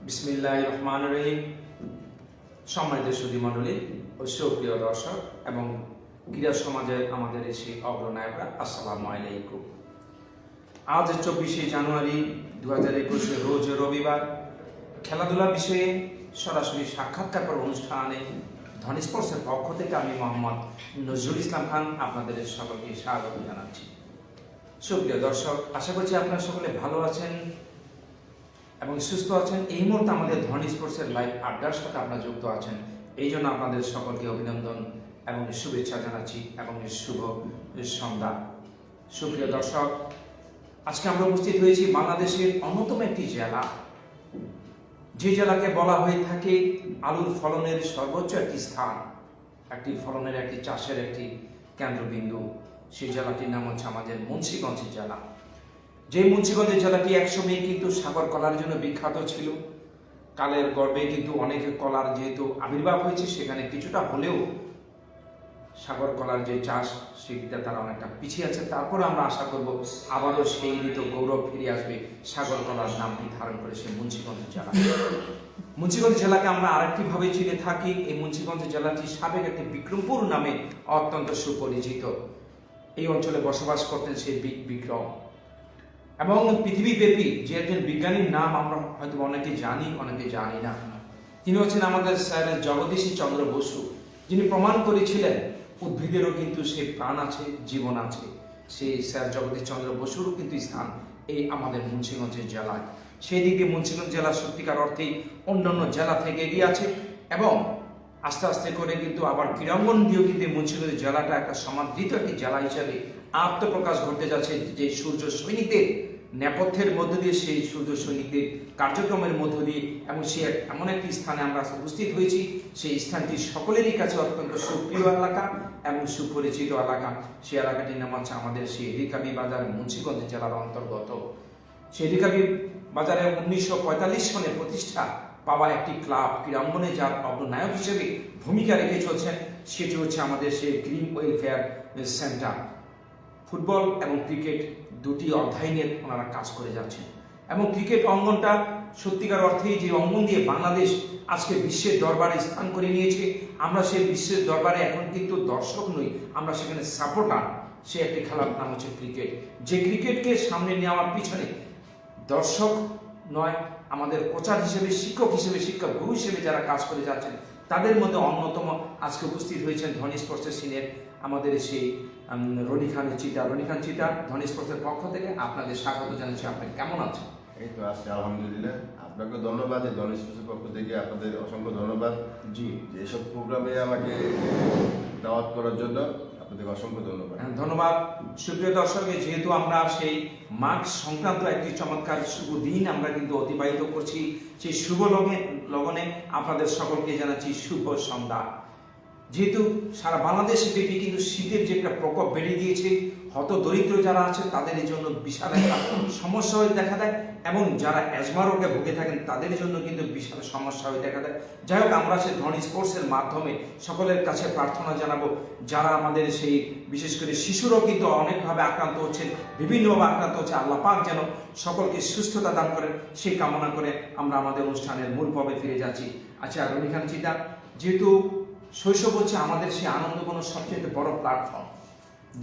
বিসমিল্লাহির রহমানির রহিম। সম্মানিত সুধী মণ্ডলী ও সুপ্রিয় দর্শক এবং ক্রীড়া সমাজের আমাদের এই সেই অগ্রনায়করা, আসসালামু আলাইকুম। আজ 24শে জানুয়ারি 2021 রোজ রবিবার খেলাধুলা বিষয়ে সরাসরি সাক্ষাৎকার অনুষ্ঠানে ধনী স্পোর্টসের পক্ষ থেকে আমি মোহাম্মদ নজরুল ইসলাম খান আপনাদের সকলকে স্বাগত জানাচ্ছি। সুপ্রিয় দর্শক, আশা করছি আপনারা সকলে ভালো আছেন এবং সুস্থ আছেন। এই মুহূর্তে আমাদের ধনী স্পোর্টসের লাইভ আড্ডার সাথে আপনারা যুক্ত আছেন, এই জন্য আপনাদের সকলকে অভিনন্দন এবং শুভেচ্ছা জানাচ্ছি এবং শুভ সন্ধ্যা। সুপ্রিয় দর্শক, আজকে আমরা উপস্থিত হয়েছি বাংলাদেশের অন্যতম একটি জেলা, যে জেলাকে বলা হয়ে থাকে আলুর ফলনের সর্বোচ্চ একটি স্থান, একটি ফলনের একটি চাষের একটি কেন্দ্রবিন্দু। সেই জেলাটির নাম হচ্ছে আমাদের মুন্সিগঞ্জ জেলা। যে মুন্সিগঞ্জ জেলাটি একসময় কিন্তু সাগর কলার জন্য বিখ্যাত ছিল। কালের গর্ভে কিন্তু অনেক কলার যেহেতু আবির্ভাব হয়েছে, সেখানে কিছুটা হলেও সাগর কলার যে চাষ সেটা তারা অনেকটা পিছিয়ে আছে। তারপরে আমরা আশা করব আবারও সেই ঋতু গৌরব ফিরে আসবে, সাগর কলার নামটি ধারণ করে সে মুন্সিগঞ্জ জেলা। মুন্সিগঞ্জ জেলাকে আমরা আরেকটি ভাবে চিনে থাকি, এই মুন্সিগঞ্জ জেলাটি সাবেক একটি বিক্রমপুর নামে অত্যন্ত সুপরিচিত। এই অঞ্চলে বসবাস করতেন সেই বিক্রম, এবং পৃথিবীব্যাপী যে একজন বিজ্ঞানীর নাম আমরা হয়তো অনেকে জানি, অনেকে জানি না। তিনি হচ্ছেন আমাদের স্যার জগদীশ চন্দ্র বসু, যিনি প্রমাণ করেছিলেন উদ্ভিদেরও কিন্তু সেই প্রাণ আছে, জীবন আছে। সেই স্যার জগদীশ চন্দ্র বসুরও কিন্তু স্থান এই আমাদের মুন্সিগঞ্জের জেলায়। সেই দিক দিয়ে মুন্সিগঞ্জ জেলা সত্যিকার অর্থেই অন্যান্য জেলা থেকে এগিয়ে আছে, এবং আস্তে আস্তে করে কিন্তু আবার ক্রীড়াঙ্গন দিয়েও কিন্তু মুন্সিগঞ্জ জেলাটা একটা সমাদৃত একটি জেলা হিসেবে আত্মপ্রকাশ ঘটতে যাচ্ছে। যে সূর্য সৈনিকদের নেপথ্যের মধ্য দিয়ে, সেই সূর্য সৈনিকদের কার্যক্রমের মধ্য দিয়ে, এবং সে এমন একটি স্থানে আমরা উপস্থিত হয়েছি, সেই স্থানটি সকলেরই কাছে অত্যন্ত সুপ্রিয় এলাকা এবং সুপরিচিত এলাকা। সেই এলাকাটির নাম হচ্ছে আমাদের সেই রিকাবি বাজার, মুন্সিগঞ্জ জেলার অন্তর্গত। সেই রিকাবি বাজারে 1945 সনে প্রতিষ্ঠা পাওয়া একটি ক্লাব, ক্রীড়াঙ্গনে যার অগ্রনায়ক হিসেবে ভূমিকা রেখে চলছেন সেটি হচ্ছে আমাদের সেই গ্রিন ওয়েলফেয়ার সেন্টার। ফুটবল এবং ক্রিকেট দুটি অধ্যায় নিয়ে ওনারা কাজ করে যাচ্ছেন, এবং ক্রিকেট অঙ্গনটা সত্যিকার অর্থেই যে অঙ্গন দিয়ে বাংলাদেশ আজকে বিশ্বের দরবারে স্থান করে নিয়েছে, আমরা সেই বিশ্বের দরবারে এখন কিন্তু দর্শক নই, আমরা সেখানে সাপোর্টার। সে একটি খেলার নাম হচ্ছে ক্রিকেট, যে ক্রিকেটকে সামনে নেওয়ার পিছনে দর্শক নয়, আমাদের কোচার হিসেবে, শিক্ষক হিসেবে, শিক্ষা গুরু হিসেবে যারা কাজ করে যাচ্ছেন, তাদের মধ্যে অন্যতম আজকে উপস্থিত হয়েছেন ধনী স্পোর্টসের সিনিয়র আমাদের সেই রনি খান চিতা। ধনী স্পোর্টসের পক্ষ থেকে আপনাদের স্বাগত জানাচ্ছি। আপনি কেমন আছেন? এই তো আছি, আলহামদুলিল্লাহ। আপনাকে ধন্যবাদ, এই ধনী স্পোর্টসের পক্ষ থেকে আপনাদের অসংখ্য ধন্যবাদ। জি, এসব প্রোগ্রামে আমাকে দাওয়াত করার জন্য আপনাদের অসংখ্য ধন্যবাদ। ধন্যবাদ। সুপ্রিয় দর্শক, যেহেতু আমরা সেই মাঘ সংক্রান্ত একটি চমৎকার শুভ দিন আমরা কিন্তু অতিবাহিত করছি, সেই শুভ লগনে আপনাদের সকলকে জানাচ্ছি শুভ সন্ধ্যা। যেহেতু সারা বাংলাদেশ ব্যাপী কিন্তু শীতের যে একটা প্রকোপ বেড়ে গিয়েছে, হত দরিদ্র যারা আছে তাদের জন্য বিশাল একটা সমস্যা হয়ে দেখা দেয়, এবং যারা অ্যাজমা রোগে ভুগে থাকেন তাদের জন্য কিন্তু বিশাল সমস্যা হয়ে দেখা দেয়। যাই হোক, আমরা সেই ধনী স্পোর্টসের মাধ্যমে সকলের কাছে প্রার্থনা জানাবো, যারা আমাদের সেই বিশেষ করে শিশুরাও কিন্তু অনেকভাবে আক্রান্ত হচ্ছেন, বিভিন্নভাবে আক্রান্ত হচ্ছে, আল্লাহ পাক যেন সকলকে সুস্থতা দান করেন সেই কামনা করে আমরা আমাদের অনুষ্ঠানের মূল পর্বে ফিরে যাচ্ছি। আচ্ছা রনি খান চিতা, যেহেতু শৈশব হচ্ছে আমাদের সেই আনন্দঘন সবচেয়ে বড় প্ল্যাটফর্ম,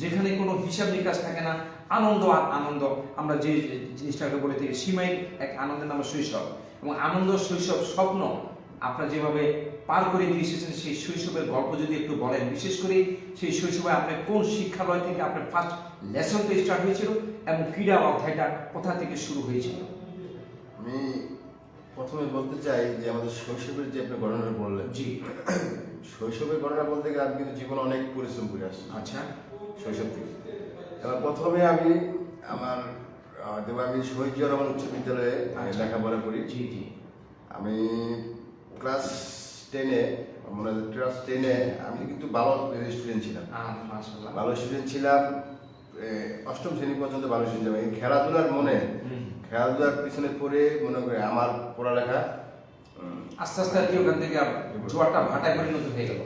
যেখানে কোনো হিসাব নিকাশ থাকে না, আনন্দ আর আনন্দ। আমরা যে জিনিসটাকে বলে থাকি সীমাই এক আনন্দের নাম শৈশব, এবং আনন্দ শৈশব স্বপ্ন আপনারা যেভাবে পার করে দিয়ে এসেছেন, সেই শৈশবের গল্প যদি একটু বলেন, বিশেষ করে সেই শৈশবে আপনি কোন শিক্ষালয় থেকে আপনার ফার্স্ট লেসনটা স্টার্ট হয়েছিল, এবং ক্রীড়া অধ্যায়টা কোথা থেকে শুরু হয়েছিল? আমি প্রথমে বলতে চাই যে আমাদের শৈশবের যে আপনি গণনা বললেন, জি, শৈশবের গণনা বলতে গেলে আমি কিন্তু জীবনে অনেক পরিশ্রম করে আসছি। আচ্ছা, শৈশব থেকে এবার প্রথমে আমি শহীদ জিয়া রহমান উচ্চ বিদ্যালয়ে লেখাপড়া করি। জি জি, আমি ক্লাস 10-এ আমি কিন্তু ভালো স্টুডেন্ট ছিলাম। মাশাআল্লাহ, ভালো স্টুডেন্ট ছিলাম, অষ্টম শ্রেণী পর্যন্ত ভালো স্টুডেন্ট ছিলাম। এই খেলাধুলার পিছনে পড়ে মনে করে আমার পড়ালেখা আস্তে আস্তে আর কি ওখান থেকে জোয়ারটা ভাটায় পরিণত হয়ে গেল।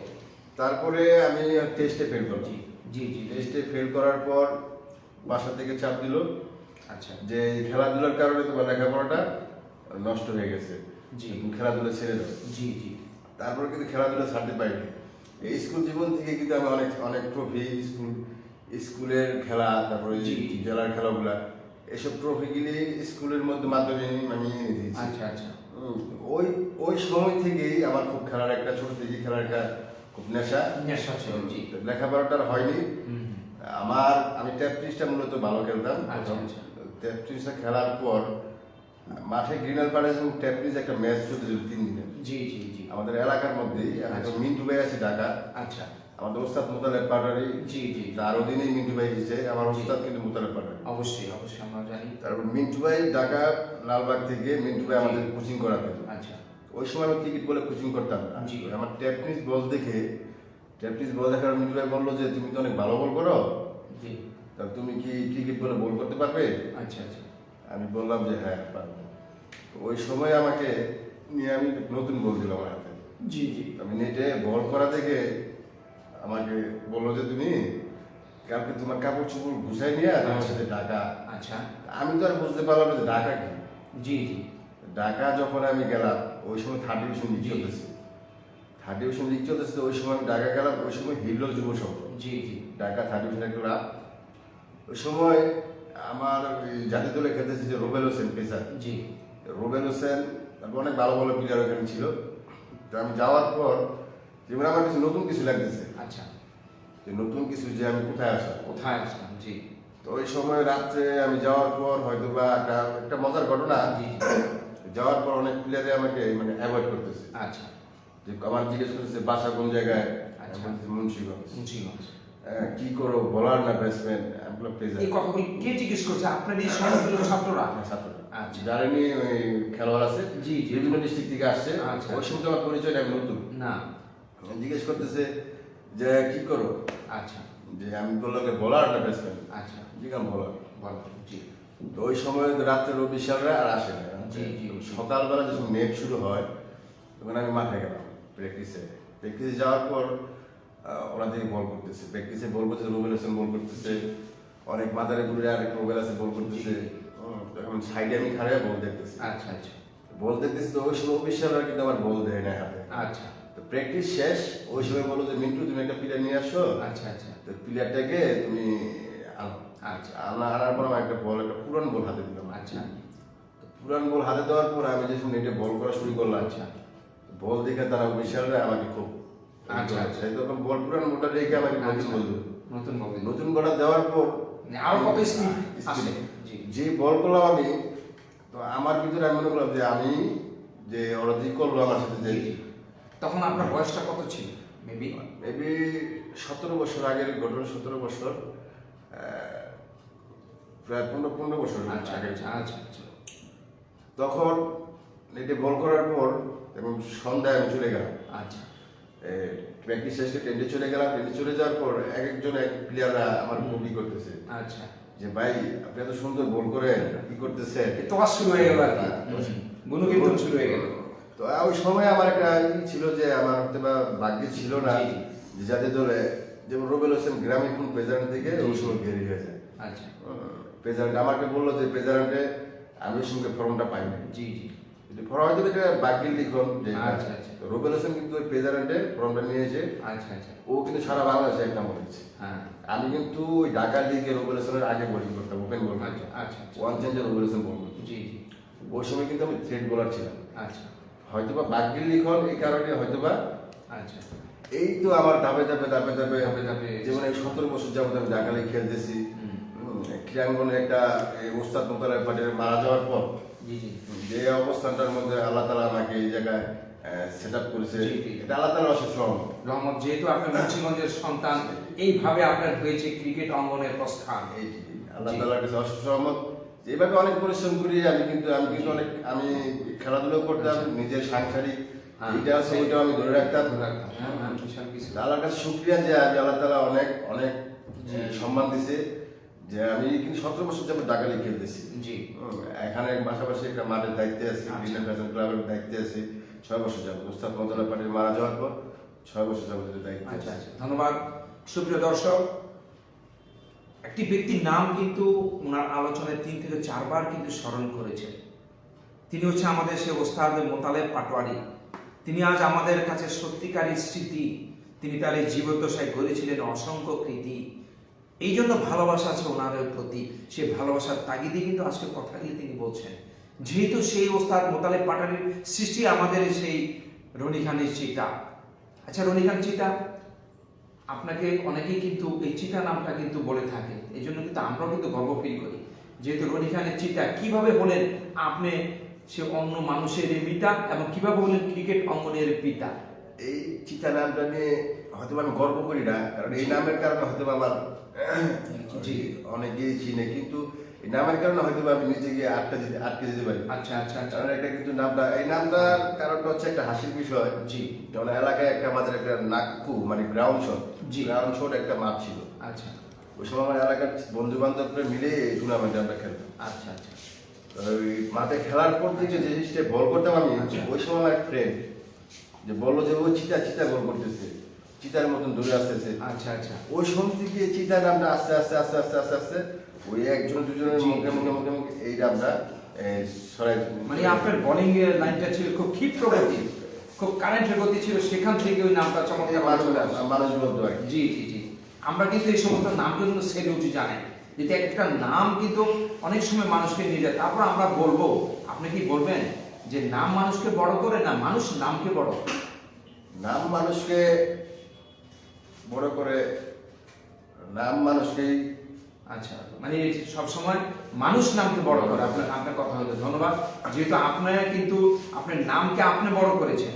তারপরে আমি টেস্টে ফেল করছি। জি জি, টেস্টে ফেল করার পর বাসা থেকে চাপ দিল, আচ্ছা, যে খেলাধুলার কারণে তোমার লেখাপড়াটা নষ্ট হয়ে গেছে। জি। তুমি খেলাধুলা ছেড়ে দাও। জি জি তারপর কিন্তু খেলাধুলা ছাড়তে পারিনি। এই স্কুল জীবন থেকে কিন্তু আমি অনেক অনেক ট্রফি, স্কুলের খেলা, তারপরে জি। জেলার খেলাগুলা, এসব ট্রফিগুলি স্কুলের মাধ্যমে আমি এনে দিয়েছি। আচ্ছা আচ্ছা ওই ওই সময় থেকেই আমার খুব খেলার একটা, ছোট থেকে খেলার একটা খুব নেশা ছিল। জি লেখাপড়াটা আর হয়নি হুম, আমি ট্যাপ মূলত ভালো খেলতাম। আচ্ছা, আচ্ছা। ট্যাপ খেলার পর মাঠে গ্রিনাল পাড়ে এবং ট্যাপ একটা ম্যাচ চলতেছিল 3 দিনের জি জি জি আমাদের এলাকার মধ্যেই। আচ্ছা। মিন্টু ভাই আছে ঢাকা, আচ্ছা আমাদের ওস্তাদ মোতালেব পাটারি। জি জি তার অধীনেই মিন্টু ভাই দিচ্ছে, আমার জি। ওস্তাদ কিন্তু মোতালেব পাটারি। অবশ্যই অবশ্যই আমরা জানি। তারপর মিন্টু ভাই ঢাকা লালবাগ থেকে মিন্টু ভাই জি। আমাদের কোচিং করাতেন। আচ্ছা ওই সময় আমি ক্রিকেট বলে কোচিং করতাম না। জি। আমার বল দেখার মিন্টু ভাই বললো যে তুমি তো অনেক ভালো বল করো, জি তা তুমি কি ক্রিকেট বলে বল করতে পারবে? আচ্ছা আচ্ছা আমি বললাম যে হ্যাঁ পারবো। তো ওই সময় আমাকে নিয়ে আমি নতুন বল দিলাম আমার হাতে। জি জি আমি নেটে বল করা দেখে আমাকে বললো যে তুমি কালকে তোমার কাপড় চোপড় গুছাই নিয়ে আমার সাথে ঢাকা। আচ্ছা আমি তো আর বুঝতে পারলাম না যে ঢাকা কি। জি জি ঢাকা যখন আমি গেলাম ওই সময় থার্ড ডিভিশন লিগ জি। চলতেছে। ওই সময় আমি ঢাকা গেলাম, ওই সময় হিরল যুব সংঘ জি জি ঢাকা থার্ড ডিভিশন ক্লাব। ওই সময় আমার ওই জাতীয় দলে খেলতেছে যে রুবেল হোসেন পেসার। জি রুবেল হোসেন, তারপর অনেক ভালো ভালো প্লেয়ার ওখানে ছিল। তো আমি যাওয়ার পর যেমন আমার কিছু নতুন কিছু লাগতেছে, আচ্ছা যে নতুন কিছু যে আমি কোথায় আসা। কোথায় আসলাম? জি তো ওই সময় রাত্রে আমি যাওয়ার পর হয়তো বা একটা মজার ঘটনা, জি যাওয়ার পর অনেক প্লেয়ারে আমাকে মানে অ্যাভয়েড করতেছে। আচ্ছা যে আমার জিজ্ঞেস করতেছে বাসা কোন জায়গায়, আচ্ছা। আমি বলতেছি মুন্সিগঞ্জ। মুন্সিগঞ্জ। কি করো, বলার না ব্যাটসম্যান? আমি বললাম প্লেজার। এই কথাগুলি কে জিজ্ঞেস করছে? আপনার এই সমস্ত ছাত্ররা? ছাত্ররা আচ্ছা। জানেনি ওই খেলোয়াড় আছে জি, জি। বিভিন্ন ডিস্ট্রিক্ট থেকে আসছে। আচ্ছা। ওই সময় তো আমার পরিচয় আমি নতুন। না জিজ্ঞেস করতেছে যে কি করো, আচ্ছা যে আমি বললাম বলার না ব্যাটসম্যান। আচ্ছা জিজ্ঞাম বলার। বলো জি তো ওই সময় রাত্রে অফিসিয়ালরা আর আসে না। জি, জি। সকালবেলা যখন নেট শুরু হয় তখন আমি মাঠে গেলাম প্র্যাকটিসে যাওয়ার পর ওনাদেরকে বল করতেছে, প্র্যাকটিসে বল করতেছে, রুবেল হোসেন বল করতেছে, অনেক মাদারে ঘুরে আরেক রুবেল আছে বল করতেছে। এখন সাইডে আমি খাড়ে বল দেখতেছি। আচ্ছা আচ্ছা বল দেখতেছি, তো ওই সময় অফিসিয়ালরা কিন্তু আমার বল দেয় না হাতে। আচ্ছা তো প্র্যাকটিস শেষ, ওই সময় বললো যে মিন্টু তুমি একটা প্লেয়ার নিয়ে আসো, আচ্ছা আচ্ছা তো প্লেয়ারটাকে তুমি আনো। আচ্ছা আনার পর আমার একটা পুরান বল হাতে দিলাম। আচ্ছা তো পুরান বল হাতে দেওয়ার পর আমি যখন নেটে বল করা শুরু করলাম, আচ্ছা বল দেখে তারা অফিসিয়ালরা আমাকে খুব আচ্ছা, আচ্ছা। তখন বল পুরান বলটা রেখে আমাকে নতুন আচ্ছা। বল দিল। নতুন বল দিল। নতুন বলটা দেওয়ার পর আরো কত স্পিড speed আসলে? এ। জি যে বল করলাম আমি, তো আমার ভিতরে আমি মনে করলাম যে আমি যে ওরা যে করলো আমার সাথে যে জি, জি। তখন আপনার বয়সটা কত ছিল? মেবি মেবি 17 বছর আগের ঘটনা, 17 বছর, প্রায় 15 বছর আচ্ছা আগের। আচ্ছা আচ্ছা আচ্ছা তখন নেটে বল করার পর এবং সন্ধ্যায় আমি চলে গেলাম আচ্ছা প্র্যাকটিস শেষে টেন্টে চলে গেলাম। টেন্টে চলে যাওয়ার পর এক প্লেয়াররা আমার কপি করতেছে আচ্ছা যে ভাই আপনি এত সুন্দর বল করেন, কি করতেছেন? তোমার শুরু হয়ে গেল আর কি, গুণকীর্তন শুরু হয়ে গেল। তো ওই সময় আমার একটা ছিল যে আমার হয়তো বা ভাগ্যে ছিল না জি, জি। যে যাদের দলে, যেমন রুবেল হোসেন গ্রামীণ ফোন প্রেজারেন্ট থেকে জি, ওই জি। সময় বেরিয়ে গেছে। আচ্ছা প্রেজারেন্ট আমাকে বললো যে প্রেজারেন্টে আমি ওই সঙ্গে ফর্মটা পাইনি। জি জি ফর্ম হয়তো এটা ভাগ্যের লিখন যে আচ্ছা, আচ্ছা। রুবেল হোসেন কিন্তু ওই প্রেজারেন্টে ফর্মটা নিয়েছে। আচ্ছা আচ্ছা ও কিন্তু সারা বাংলাদেশে এক নাম্বার হয়েছে। হ্যাঁ আমি কিন্তু ওই ঢাকা লিগে রুবেল হোসেনের আগে বোলিং করতাম, ওপেন বল আচ্ছা করতাম। আচ্ছা আচ্ছা। ওয়ান চেঞ্জে রুবেল হোসেন বল করতাম। জি জি ওই সময় কিন্তু আমি থ্রেড বোলার ছিলাম। আচ্ছা হয়তোবা ভাগ্যের লিখন এই কারণে হয়তোবা আচ্ছা এই তো আমার ধাপে ধাপে ধাপে ধাপে ধাপে ধাপে যেমন এই 17 বছর যাবত আমি ঢাকা লিগ খেলতেছি। হুম। ক্রীড়াঙ্গনে একটা এই ওস্তাদ মোতালেব পাটের মারা যাওয়ার পর জি জি যে অবস্থানটার মধ্যে আল্লাহ তালা আমাকে এই জায়গায় সেট আপ করেছে, জি, জি। এটা আল্লাহ তালা অশেষ রহমত। রহমত, যেহেতু আপনার মুন্সিগঞ্জের সন্তান, এইভাবে আপনার হয়েছে ক্রিকেট অঙ্গনের প্রস্থান। এই আল্লাহ জি। তালার কাছে অশেষ রহমত। এইভাবে অনেক পরিশ্রম করি আমি কিন্তু অনেক আমি খেলাধুলা করতাম, নিজের সাংসারিক হ্যাঁ। এইটা আছে ওইটাও আমি ধরে রাখতাম। হ্যাঁ, হ্যাঁ, বিশাল কিছু। আল্লাহর কাছে শুকরিয়া যে আমি আল্লাহ তালা অনেক অনেক জি। সম্মান দিছে যে আমি কিন্তু 17 বছর যাবত ঢাকা লিগ খেলতেছি। জি এখানে পাশাপাশি একটা মাঠের দায়িত্বে আছি, আচ্ছা। গ্রিন ফ্যাশন ক্লাবের দায়িত্বে আছি 6 বছর যাবত। ওস্তাদ মোতালেব পাটের মারা যাওয়ার পর 6 বছর যাবত দায়িত্বে আচ্ছা আছি। আচ্ছা, ধন্যবাদ। সুপ্রিয় দর্শক, একটি ব্যক্তির নাম কিন্তু ওনার আলোচনায় 3 থেকে 4 বার কিন্তু স্মরণ করেছেন। তিনি হচ্ছে আমাদের সে ওস্তাদ মোতালেব পাটোয়ারি। তিনি আজ আমাদের কাছে সত্যিকারী স্মৃতি। তিনি তার এই জীবদ্দশায় গড়েছিলেন অসংখ্য কৃতি। এই জন্য ভালোবাসা আছে ওনার প্রতি। সে ভালোবাসার তাগিদে কিন্তু আজকে কথাগুলি তিনি বলছেন। যেহেতু সেই ওস্তাদ মোতালেব পাটোয়ারির সৃষ্টি আমাদের সেই রনি খানের চিতা। আচ্ছা, রনি খান চিতা, আপনাকে অনেকেই কিন্তু এই চিতা নামটা কিন্তু বলে থাকে। এই জন্য কিন্তু আমরাও কিন্তু গর্ব ফিল করি। যেহেতু রনি খানের চিতা, কিভাবে হলেন আপনি সে অন্য মানুষের পিতা এবং কিভাবে হলেন ক্রিকেট অঙ্গনের পিতা? এই চিতা নামটা নিয়ে হয়তো আমি গর্ব করি না, কারণ এই নামের কারণে হয়তো আমার জি অনেকেই চিনে, কিন্তু এই নামের কারণে হয়তো আমি নিজে গিয়ে আটকে যেতে পারি। আচ্ছা আচ্ছা আচ্ছা। কারণ এটা কিন্তু এই নামটার কারণটা হচ্ছে একটা হাসির বিষয়। জি। যেমন এলাকায় আমাদের একটা নাকপু মানে গ্রাউন্ড শট, জি। গ্রাউন্ড শট একটা মাঠ ছিল। আচ্ছা। ওই সময় আমার এলাকার বন্ধু বান্ধবরা মিলে এই টুর্নামেন্টে আমরা খেলতাম। আচ্ছা আচ্ছা। ওই মাঠে খেলার পর থেকে যে জিনিসটা বল করতাম আমি, ওই সময় আমার ফ্রেন্ড যে বললো যে ও চিতা বল করতেছে, চিতার মতন দূরে আসতেছে। আচ্ছা আচ্ছা। ওই সময় থেকে চিতা নামটা আস্তে আস্তে আস্তে আস্তে আস্তে আস্তে ওই একজন দুজনের মুখে মুখে মুখে মুখে এই নামটা সরাই। মানে আপনার বোলিং এর লাইনটা ছিল খুব ক্ষিপ্র গতি, খুব কারেন্টের গতি ছিল, সেখান থেকে ওই নামটা চমৎকার চলে আসে। মানুষ বলতে হয়। জি জি জি। আমরা কিন্তু এই সমস্ত নামকে কিন্তু সেলুটি জানাই, যেটা একটা নাম কিন্তু অনেক সময় মানুষকে নিয়ে যায়। তারপর আমরা বলবো, আপনি কি বলবেন যে নাম মানুষকে বড় করে না মানুষ নামকে বড় করে? নাম মানুষকে বড় করে, নাম মানুষকেই। আচ্ছা, মানে সবসময় মানুষ নামকে বড় করে। আপনার কথা হলো ধন্যবাদ। যেহেতু আপনারা কিন্তু আপনার নামকে আপনি বড় করেছেন,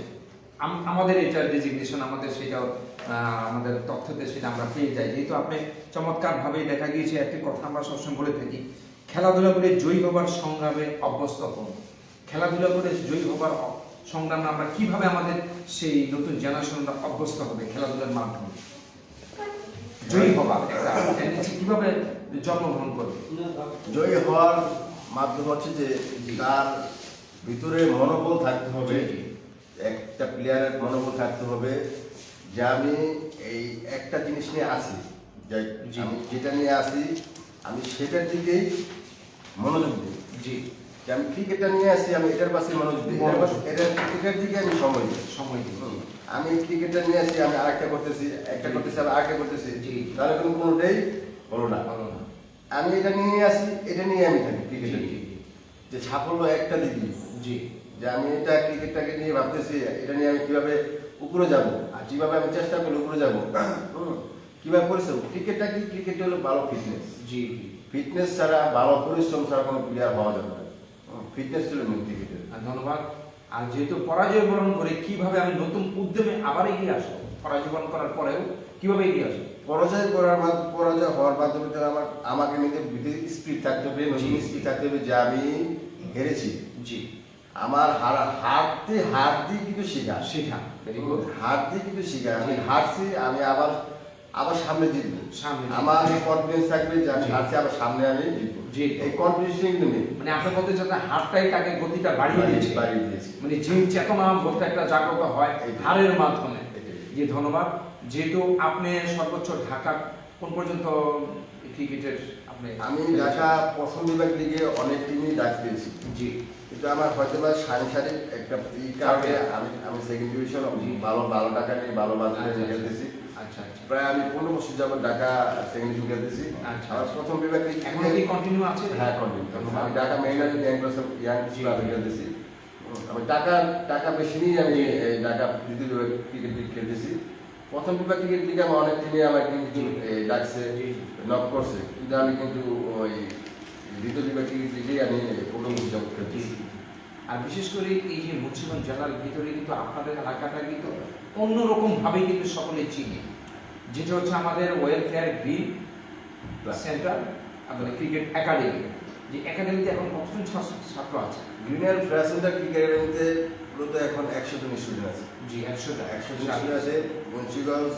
আমাদের এটা ডেজিগনেশন, আমাদের সেটাও আমাদের তথ্যতে সেটা আমরা পেয়ে যাই। যেহেতু আপনি চমৎকারভাবেই দেখা গিয়েছে, একটি কথা আমরা সবসময় বলে থাকি, খেলাধুলা করে জয়ী হবার সংগ্রামে অভ্যস্ত হন। খেলাধুলা করে জয়ী হবার সংগ্রামে আমরা কিভাবে আমাদের সেই নতুন জেনারেশনটা অভ্যস্ত হবে খেলাধুলার মাধ্যমে জয়ী হবার একটা টেন্ডেন্সি কিভাবে জন্মগ্রহণ করবে? জয়ী হওয়ার মাধ্যম হচ্ছে যে তার ভিতরে মনোবল থাকতে হবে, একটা প্লেয়ারের মনোবল থাকতে হবে যে আমি এই একটা জিনিস নিয়ে আসি, যে আমি যেটা নিয়ে আসি আমি সেটার দিকেই মনোযোগ দিই। জি। যে আমি ক্রিকেটটা নিয়ে আসি, আমি এটার পাশে মনোযোগ দিই, এটার দিকে আমি সময় দিই। আমি ক্রিকেটটা নিয়ে আসি, আমি আরেকটা করতেছি, একটা করতেছি, আমি আরেকটা করতেছি, তাহলে কোনোটাই হলো না। আমি এটা নিয়ে আসি, এটা নিয়ে আমি থাকি ক্রিকেটের দিকে, যে সাফল্য একটা দিকে। জি। যে আমি এটা ক্রিকেটটাকে নিয়ে ভাবতেছি, এটা নিয়ে আমি কিভাবে উপরে যাব, আর কিভাবে আমি চেষ্টা করলে উপরে যাব, কিভাবে পরিশ্রম। ক্রিকেটটা কি, ক্রিকেট হলো ভালো ফিটনেস। জি। ফিটনেস ছাড়া, ভালো পরিশ্রম ছাড়া কোনো প্লেয়ার হওয়া যাবে না। ফিটনেস ছিল মেন ক্রিকেটের। ধন্যবাদ। আর যেহেতু পরাজয় বরণ করে, কিভাবে আমি নতুন উদ্যমে আবার এগিয়ে আসবো? পরাজয় বরণ করার পরেও কিভাবে এগিয়ে আসবো? পরাজয় হওয়ার মাধ্যমে আমাকে নিজের ভিতরে স্পিড থাকতে হবে, নতুন স্পিড থাকতে হবে যে আমি হেরেছি। জি। আমার হার দিয়ে কিন্তু শেখা। Very good. হার দিয়ে কিন্তু শেখা। আমি হারছি, আমি আবার সামনে জিতবো। আমার কনফিডেন্স থাকবে যে আমি হারছি, আবার সামনে আমি জিতবো। এই কনফিডেন্স কিন্তু নেই। মানে আপনার বলতে চাচ্ছেন হারটাই তাকে গতিটা বাড়িয়ে দিয়েছে। মানে যে চেতনা বলতে একটা জাগ্রত হয় হারের মাধ্যমে। জি, ধন্যবাদ। যেহেতু আপনি সর্বোচ্চ ঢাকা কোন পর্যন্ত ক্রিকেটের আমি ঢাকা প্রথম বিভাগ লিগে অনেক টিমই ডাক পেয়েছি। জি। কিন্তু আমার হয়তো বা সাংসারিক একটা কারণে আমি সেকেন্ড ডিভিশন ভালো টাকা নিয়ে ভালো বাজারে খেলতেছি। আচ্ছা আচ্ছা। প্রায় আমি 15 বছর যাবত ঢাকা সেকেন্ড ডিভিশন খেলতেছি। আমার প্রথম বিভাগ এখন কি কন্টিনিউ আছে? হ্যাঁ, কন্টিনিউ। আমি ঢাকা মেইনার ইয়াং ক্লাবে খেলতেছি। আমি টাকা বেশি নিয়ে আমি ঢাকা দ্বিতীয় বিভাগ ক্রিকেট লিগ খেলতেছি। প্রথম বিভাগ ক্রিকেট লিগে আমার অনেক টিমে আমার কিন্তু ডাকছে, নক করছে, কিন্তু আমি কিন্তু ওই দ্বিতীয় বিভাগ ক্রিকেট লিগেই আমি 15 বছর যাবত খেলতেছি। আর বিশেষ করে এই যে মুন্সিগঞ্জ জেলার ভিতরে কিন্তু আপনাদের এলাকাটা কিন্তু অন্যরকম ভাবে কিন্তু সকলে চিনে, যেটা হচ্ছে আমাদের ওয়েলফেয়ার গ্রিন সেন্টার, আমাদের ক্রিকেট একাডেমি। যে একাডেমিতে এখন কতজন ছাত্র আছে? গ্রিনাল ফ্যাসেন্টার ক্রিকেট একাডেমিতে মূলত এখন 100 জন স্টুডেন্ট আছে। জি, 100 জন স্টুডেন্ট আছে। মুন্সিগঞ্জ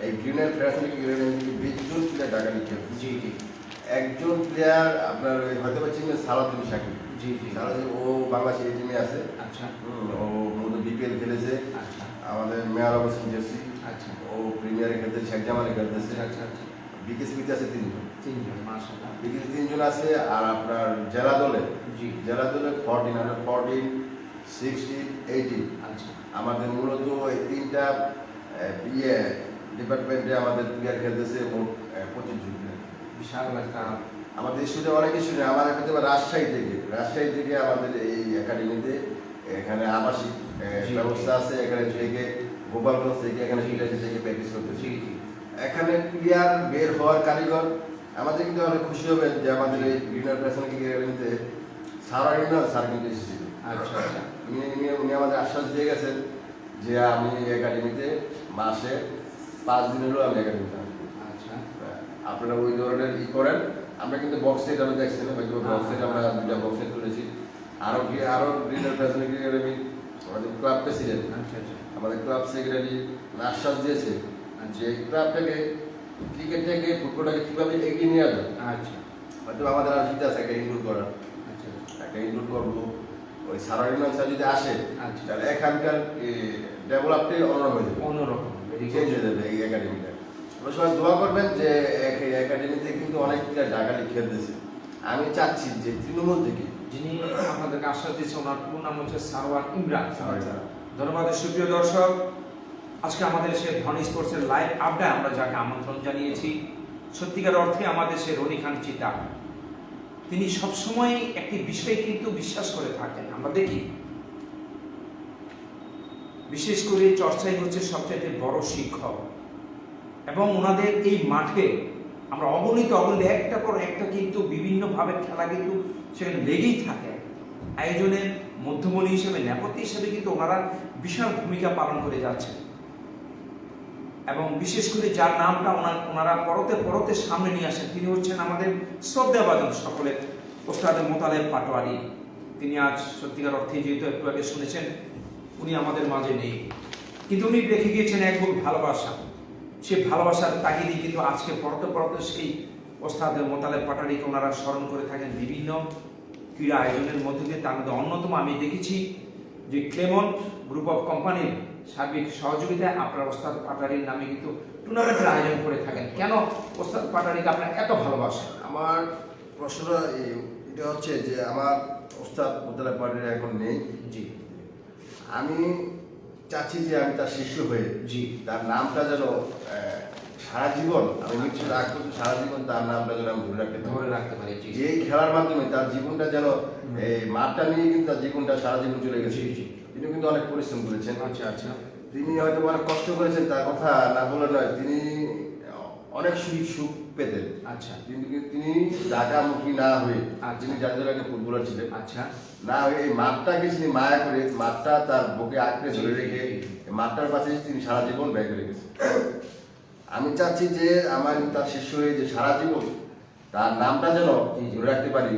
এই গ্রিনাল ফ্যাসেন্টার ক্রিকেট একাডেমিতে 20 জন প্লেয়ার ঢাকা লিগ খেলছে। জি জি। একজন প্লেয়ার আপনার হয়তো বা চিনেন, সালাউদ্দিন শাকিব। জি জি। সালাউদ্দিন ও বাংলাদেশ এই টিমে আছে। আচ্ছা। ও মূলত বিপিএল খেলেছে। আচ্ছা। আমাদের মেয়ার অবস্থান জার্সি। আচ্ছা। ও প্রিমিয়ারে খেলতেছে, শেখ জামালে খেলতেছে। আচ্ছা আচ্ছা। বিকেএসপিতে আছে 3 জন। তিনজন, মাশাআল্লাহ। বিকেএসে 3 জন আছে। আর আপনার জেলা দলে জি। 14 আমরা 14, 16, 18। আচ্ছা। আমাদের মূলত এই 3টা ডিপার্টমেন্টে আমাদের প্লেয়ার খেলতেছে মোট 25 জন। বিশাল একটা আমাদের স্টুডেন্ট অনেক স্টুডেন্ট আমাদের হতে পারে রাজশাহী থেকে আমাদের এই একাডেমিতে এখানে আবাসিক ব্যবস্থা আছে। এখানে থেকে গোপালগঞ্জ থেকে এখানে থেকে প্র্যাকটিস করতেছি। জি জি। এখানে প্লেয়ার বের হওয়ার কারিগর আমাদের কিন্তু অনেক খুশি হবেন যে আমাদের এই গ্রিনার প্যাশন একাডেমিতে স্যার কিন্তু এসেছিল। আচ্ছা আচ্ছা। উনি আমাদের আশ্বাস দিয়ে গেছেন যে আমি একাডেমিতে মাসে 5 দিন হলেও আমি একাডেমিতে আসবো। আচ্ছা। আপনারা ওই ধরনের করেন। আমরা কিন্তু বক্স সেট আমি দেখছেন হয়তো বক্স সেট আমরা 2টা বক্স সেট তুলেছি। আরো গ্রিনার প্যাশন একাডেমি আমাদের ক্লাব প্রেসিডেন্ট আচ্ছা আচ্ছা। আমাদের ক্লাব সেক্রেটারি আশ্বাস দিয়েছে যে ক্লাবটাকে ক্রিকেট থেকে ফুটবলটাকে কিভাবে এগিয়ে নিয়ে যাবে। আচ্ছা হয়তো আমাদের আর চিন্তা আছে একটা ইনক্লুড করার, আচ্ছা একটা ইনক্লুড করবো। ওই সারারিমান স্যার যদি আসে আচ্ছা। তাহলে এখানকার ডেভেলপটাই অন্যরকম হয়ে যাবে, অন্যরকম চেঞ্জ হয়ে যাবে এই একাডেমিটা। ওই সবাই দোয়া করবেন যে এই একাডেমিতে কিন্তু অনেক প্লেয়ার ঢাকা লিগ খেলতেছে। আমি চাচ্ছি যে তৃণমূল থেকে যিনি আপনাদেরকে আশ্বাস দিচ্ছে ওনার পুরো নাম হচ্ছে সারওয়ার ইমরান। সারারিমান ধন্যবাদ সুপ্রিয় দর্শক। আজকে আমাদের সে ধনী স্পোর্টসের লাইভ আপডেট আমরা যাকে আমন্ত্রণ জানিয়েছি, সত্যিকার অর্থে আমাদের সে রনি খান চিতা, তিনি সবসময় একটি বিষয় কিন্তু বিশ্বাস করে থাকেন। আমরা দেখি বিশেষ করে চর্চাই হচ্ছে সবচেয়ে বড় শিক্ষক, এবং ওনাদের এই মাঠে আমরা অগণিত একটা পর একটা কিন্তু বিভিন্নভাবে খেলা কিন্তু সেখানে লেগেই থাকে। আয়োজনের মধ্যমণি হিসেবে, নেপথ্য হিসেবে কিন্তু ওনারা বিশাল ভূমিকা পালন করে যাচ্ছেন, এবং বিশেষ করে যার নামটা ওনারা পরতে সামনে নিয়ে আসেন তিনি হচ্ছেন আমাদের শ্রদ্ধাভাজন সকলের ওস্তাদ মোতালেব পাটোয়ারি। তিনি আজ সত্যিকার অর্থে যেহেতু একটু আগে শুনেছেন উনি আমাদের মাঝে নেই, কিন্তু উনি রেখে গিয়েছেন এক বুক ভালোবাসা। সেই ভালোবাসার তাগিদেই কিন্তু আজকে পরতে সেই ওস্তাদ মোতালেব পাটোয়ারিকে ওনারা স্মরণ করে থাকেন বিভিন্ন ক্রীড়া আয়োজনের মধ্যে দিয়ে। তার মধ্যে অন্যতম আমি দেখেছি যে ক্লেমন্ট গ্রুপ অফ কোম্পানির সার্বিক সহযোগিতায় আপনার ওস্তাদ পাটারির নামে কিন্তু টুর্নামেন্টের আয়োজন করে থাকেন। কেন ওস্তাদ পাটারিকে আপনার এত ভালোবাসা? আমার প্রশ্নটা এটা হচ্ছে যে আমার ওস্তাদ মোতালেব পাটোয়ারি এখন নেই। জি। আমি চাচ্ছি যে আমি তার শিষ্য হয়ে জি। তার নামটা যেন সারা জীবন আমি মৃত্যুর আগ পর্যন্ত সারা জীবন তার নামটা যেন আমি ধরে রাখতে পারি। জি। যে খেলার মাধ্যমে তার জীবনটা যেন এই মাঠটা নিয়ে কিন্তু তার জীবনটা সারা জীবন চলে গেছে। জি। তিনি কিন্তু অনেক পরিশ্রম করেছেন। আচ্ছা আচ্ছা। তিনি হয়তো অনেক কষ্ট করেছেন, তার কথা না বলে নয়। তিনি অনেক সুখ পেতেন। আচ্ছা। কিন্তু তিনি ঢাকামুখী না হয়ে তিনি জাতীয় আগে ফুটবলার ছিলেন। আচ্ছা। না হয়ে এই মাঠটাকে তিনি মায়া করে মাঠটা তার বুকে আঁকড়ে ধরে রেখে মাঠটার পাশে তিনি সারা জীবন ব্যয় করে গেছেন। আমি চাচ্ছি যে আমার তার শিষ্য হয়ে যে সারা জীবন তার নামটা যেন ধরে রাখতে পারি।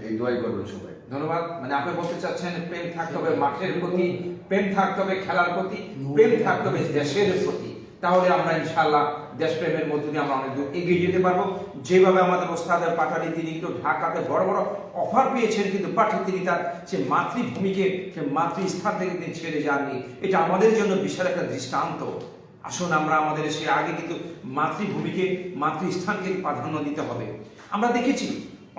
এই দোয়াই করবেন সবাই। ধন্যবাদ। মানে আপনি বলতে চাচ্ছেন প্রেম থাকতে হবে মাঠের প্রতি, প্রেম থাকতে হবে খেলার প্রতি, প্রেম থাকতে হবে দেশের প্রতি, তাহলে আমরা ইনশাআল্লাহ দেশপ্রেমের মধ্যে দিয়ে আমরা অনেক দূর এগিয়ে যেতে পারবো। যেভাবে আমাদের ওস্তাদের পাটারি তিনি কিন্তু ঢাকাতে বড় বড় অফার পেয়েছেন, কিন্তু পাঠে তিনি তার সে মাতৃভূমিকে সে মাতৃস্থান থেকে তিনি ছেড়ে যাননি। এটা আমাদের জন্য বিশাল একটা দৃষ্টান্ত। আসুন আমরা আমাদের সে আগে কিন্তু মাতৃভূমিকে মাতৃস্থানকে প্রাধান্য দিতে হবে। আমরা দেখেছি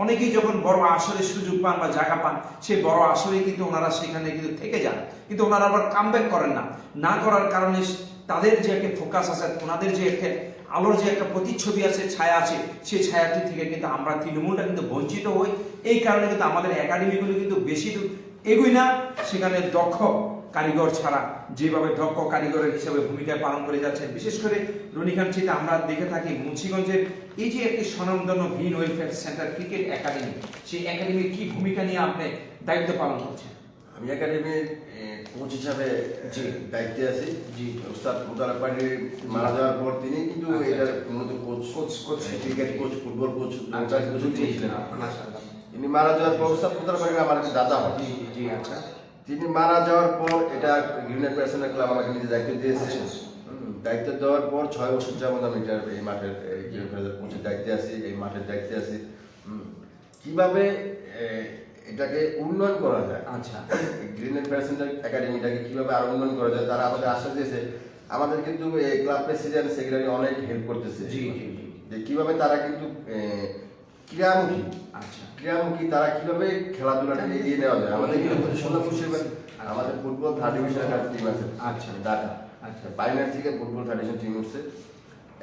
অনেকেই যখন বড় আসরের সুযোগ পান বা জায়গা পান, সেই বড় আসরে কিন্তু ওনারা সেখানে কিন্তু থেকে যান, কিন্তু ওনারা আবার কামব্যাক করেন না করার কারণে তাদের যে একটা ফোকাস আছে, ওনাদের যে একটা আলোর যে একটা প্রতিচ্ছবি আছে, ছায়া আছে, সেই ছায়াটি থেকে কিন্তু আমরা তৃণমূলটা কিন্তু বঞ্চিত হই। এই কারণে কিন্তু আমাদের একাডেমিগুলো কিন্তু বেশি দূর এগোয় না। সেখানে দক্ষ কারিগর ছাড়া, যেভাবে দক্ষ কারিগরের হিসেবে ভূমিকা পালন করে যাচ্ছেন বিশেষ করে রনি খান চিতা, আমরা দেখে থাকি মুন্সিগঞ্জের এই যে একটি স্বনামধন্য green welfare centre cricket academy, সেই একাডেমির কি ভূমিকা নিয়ে আপনি দায়িত্ব পালন করছেন? আমি একাডেমির কোচ হিসাবে দায়িত্বে আছি। জি। ওস্তাদ মোতালেব পাটোয়ারি মারা যাওয়ার পর তিনি কিন্তু এটার মূলত coach cricket coach, football coach ছিলেন। তিনি মারা যাওয়ার পর ওস্তাদ মোতালেব পাটোয়ারি আমার একটা দাদা হয়। জি। আচ্ছা। তিনি মারা যাওয়ার পর এটা গ্রিনের প্যাশনের ক্লাব আমাকে নিজে দায়িত্ব দিয়েছে। দায়িত্ব দেওয়ার পর 6 বছর যাবত আমি এই মাঠের কোচের দায়িত্বে আছি, এই মাঠের দায়িত্বে আছি। কিভাবে এটাকে উন্নয়ন করা যায়, আচ্ছা, গ্রিনের প্যাসেঞ্জার একাডেমিটাকে কিভাবে আরো উন্নয়ন করা যায় তারা আমাদের আশ্বাস দিয়েছে। আমাদের কিন্তু এই ক্লাব প্রেসিডেন্ট সেক্রেটারি অনেক হেল্প করতেছে। জি জি জি। যে কিভাবে তারা কিন্তু ক্রীড়ামুখী আচ্ছা ক্রীড়ামুখী তারা কিভাবে খেলাধুলাটা এগিয়ে নেওয়া যায়। আমাদের কিন্তু সোনাপুর আমাদের ফুটবল থার্ড ডিভিশন একটা টিম আছে আচ্ছা ঢাকা, আচ্ছা বাইনার থেকে ফুটবল থার্ড ডিভিশন টিম উঠছে।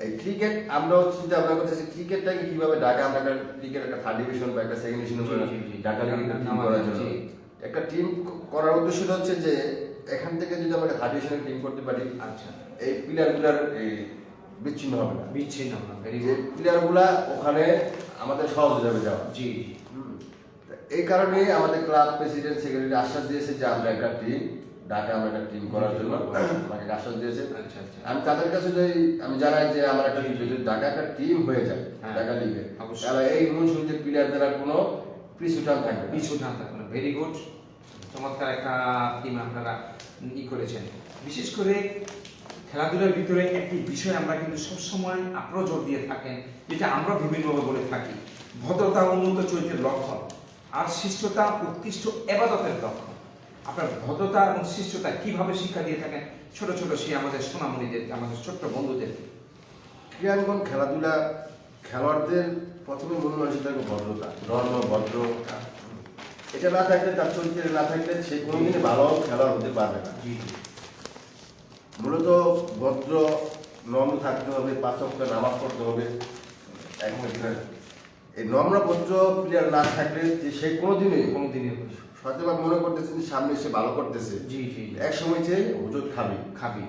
এই ক্রিকেট আমরাও চিন্তা ভাবনা করতেছি ক্রিকেটটাকে কিভাবে ঢাকা আমরা একটা ক্রিকেট একটা থার্ড ডিভিশন বা একটা সেকেন্ড ডিভিশন ঢাকা লিগে টিম করার জন্য একটা টিম করার উদ্দেশ্যটা হচ্ছে যে এখান থেকে যদি আমরা থার্ড ডিভিশনের টিম করতে পারি, আচ্ছা এই প্লেয়ারগুলার এই বিচ্ছিন্ন হবে না, বিচ্ছিন্ন না, ভেরি যে গুড। প্লেয়ারগুলা ওখানে আমাদের সহজ হয়ে যাবে যাওয়া। জি এই কারণে আমাদের ক্লাব প্রেসিডেন্ট সেক্রেটারি আশ্বাস দিয়েছে যে আমরা একটা টিম ঢাকা আমরা একটা টিম করার জন্য আমাকে আশ্বাস দিয়েছে। আচ্ছা আচ্ছা আমি তাদের কাছে যদি আমি জানাই যে আমার একটা যদি ঢাকা একটা টিম হয়ে যায় হ্যাঁ, ঢাকা লিগে, অবশ্যই। তাহলে এই মৌসুমীতে প্লেয়ারদের আর কোনো পিছুটান থাকবে না। পিছু না থাকবে না, ভেরি গুড। চমৎকার একটা টিম আপনারা করেছেন। বিশেষ করে খেলাধুলার ভিতরে একটি বিষয় আমরা কিন্তু সবসময় আপনারাও জোর দিয়ে থাকেন, যেটা আমরা বিভিন্নভাবে বলে থাকি, ভদ্রতা উন্নত চরিত্রের লক্ষণ আর শিষ্টতা উৎকৃষ্ট এবাদতের লক্ষণ। আপনার ভদ্রতা এবং শিষ্টতা কিভাবে শিক্ষা দিয়ে থাকেন ছোট ছোট সেই আমাদের সোনামণিদেরকে, আমাদের ছোট্ট বন্ধুদেরকে? ক্রীড়াঙ্গন খেলাধুলা খেলোয়াড়দের প্রথমে মূল মানুষের থাকবে ভদ্রতা, ধর্ম ভদ্র। এটা না থাকলে তার চরিত্রে না থাকলে সে কোনোদিনই ভালো খেলোয়াড় হতে পারবে না। জি মূলত ভদ্র নম্র থাকতে হবে, 5 ওয়াক্ত নামাজ পড়তে হবে। এই নম্র ভদ্র প্লেয়ার না থাকলে যে সে কোনোদিনই কোনোদিনই হয়তো বা মনে করতেছে যে সামনে এসে ভালো করতেছে, জি জি এক সময় যে হুজুর খাবি। খাবি।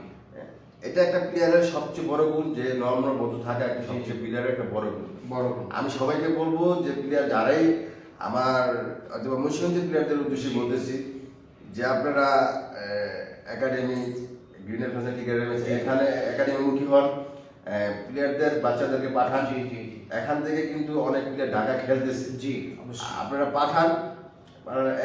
এটা একটা প্লেয়ারের সবচেয়ে বড় গুণ, যে নম্র ভদ্র থাকা একটা সবচেয়ে প্লেয়ারের একটা বড় গুণ। বড় আমি সবাইকে বলবো যে প্লেয়ার যারাই আমার অথবা মুন্সিগঞ্জের প্লেয়ারদের উদ্দেশ্যে বলতেছি যে আপনারা একাডেমি গ্রিনের ফ্যাসিলিটি একাডেমি এখানে একাডেমিমুখী হন, প্লেয়ারদের বাচ্চাদেরকে পাঠান। জি জি এখান থেকে কিন্তু অনেক প্লেয়ার ঢাকা খেলতেছে, জি অবশ্যই। আপনারা পাঠান,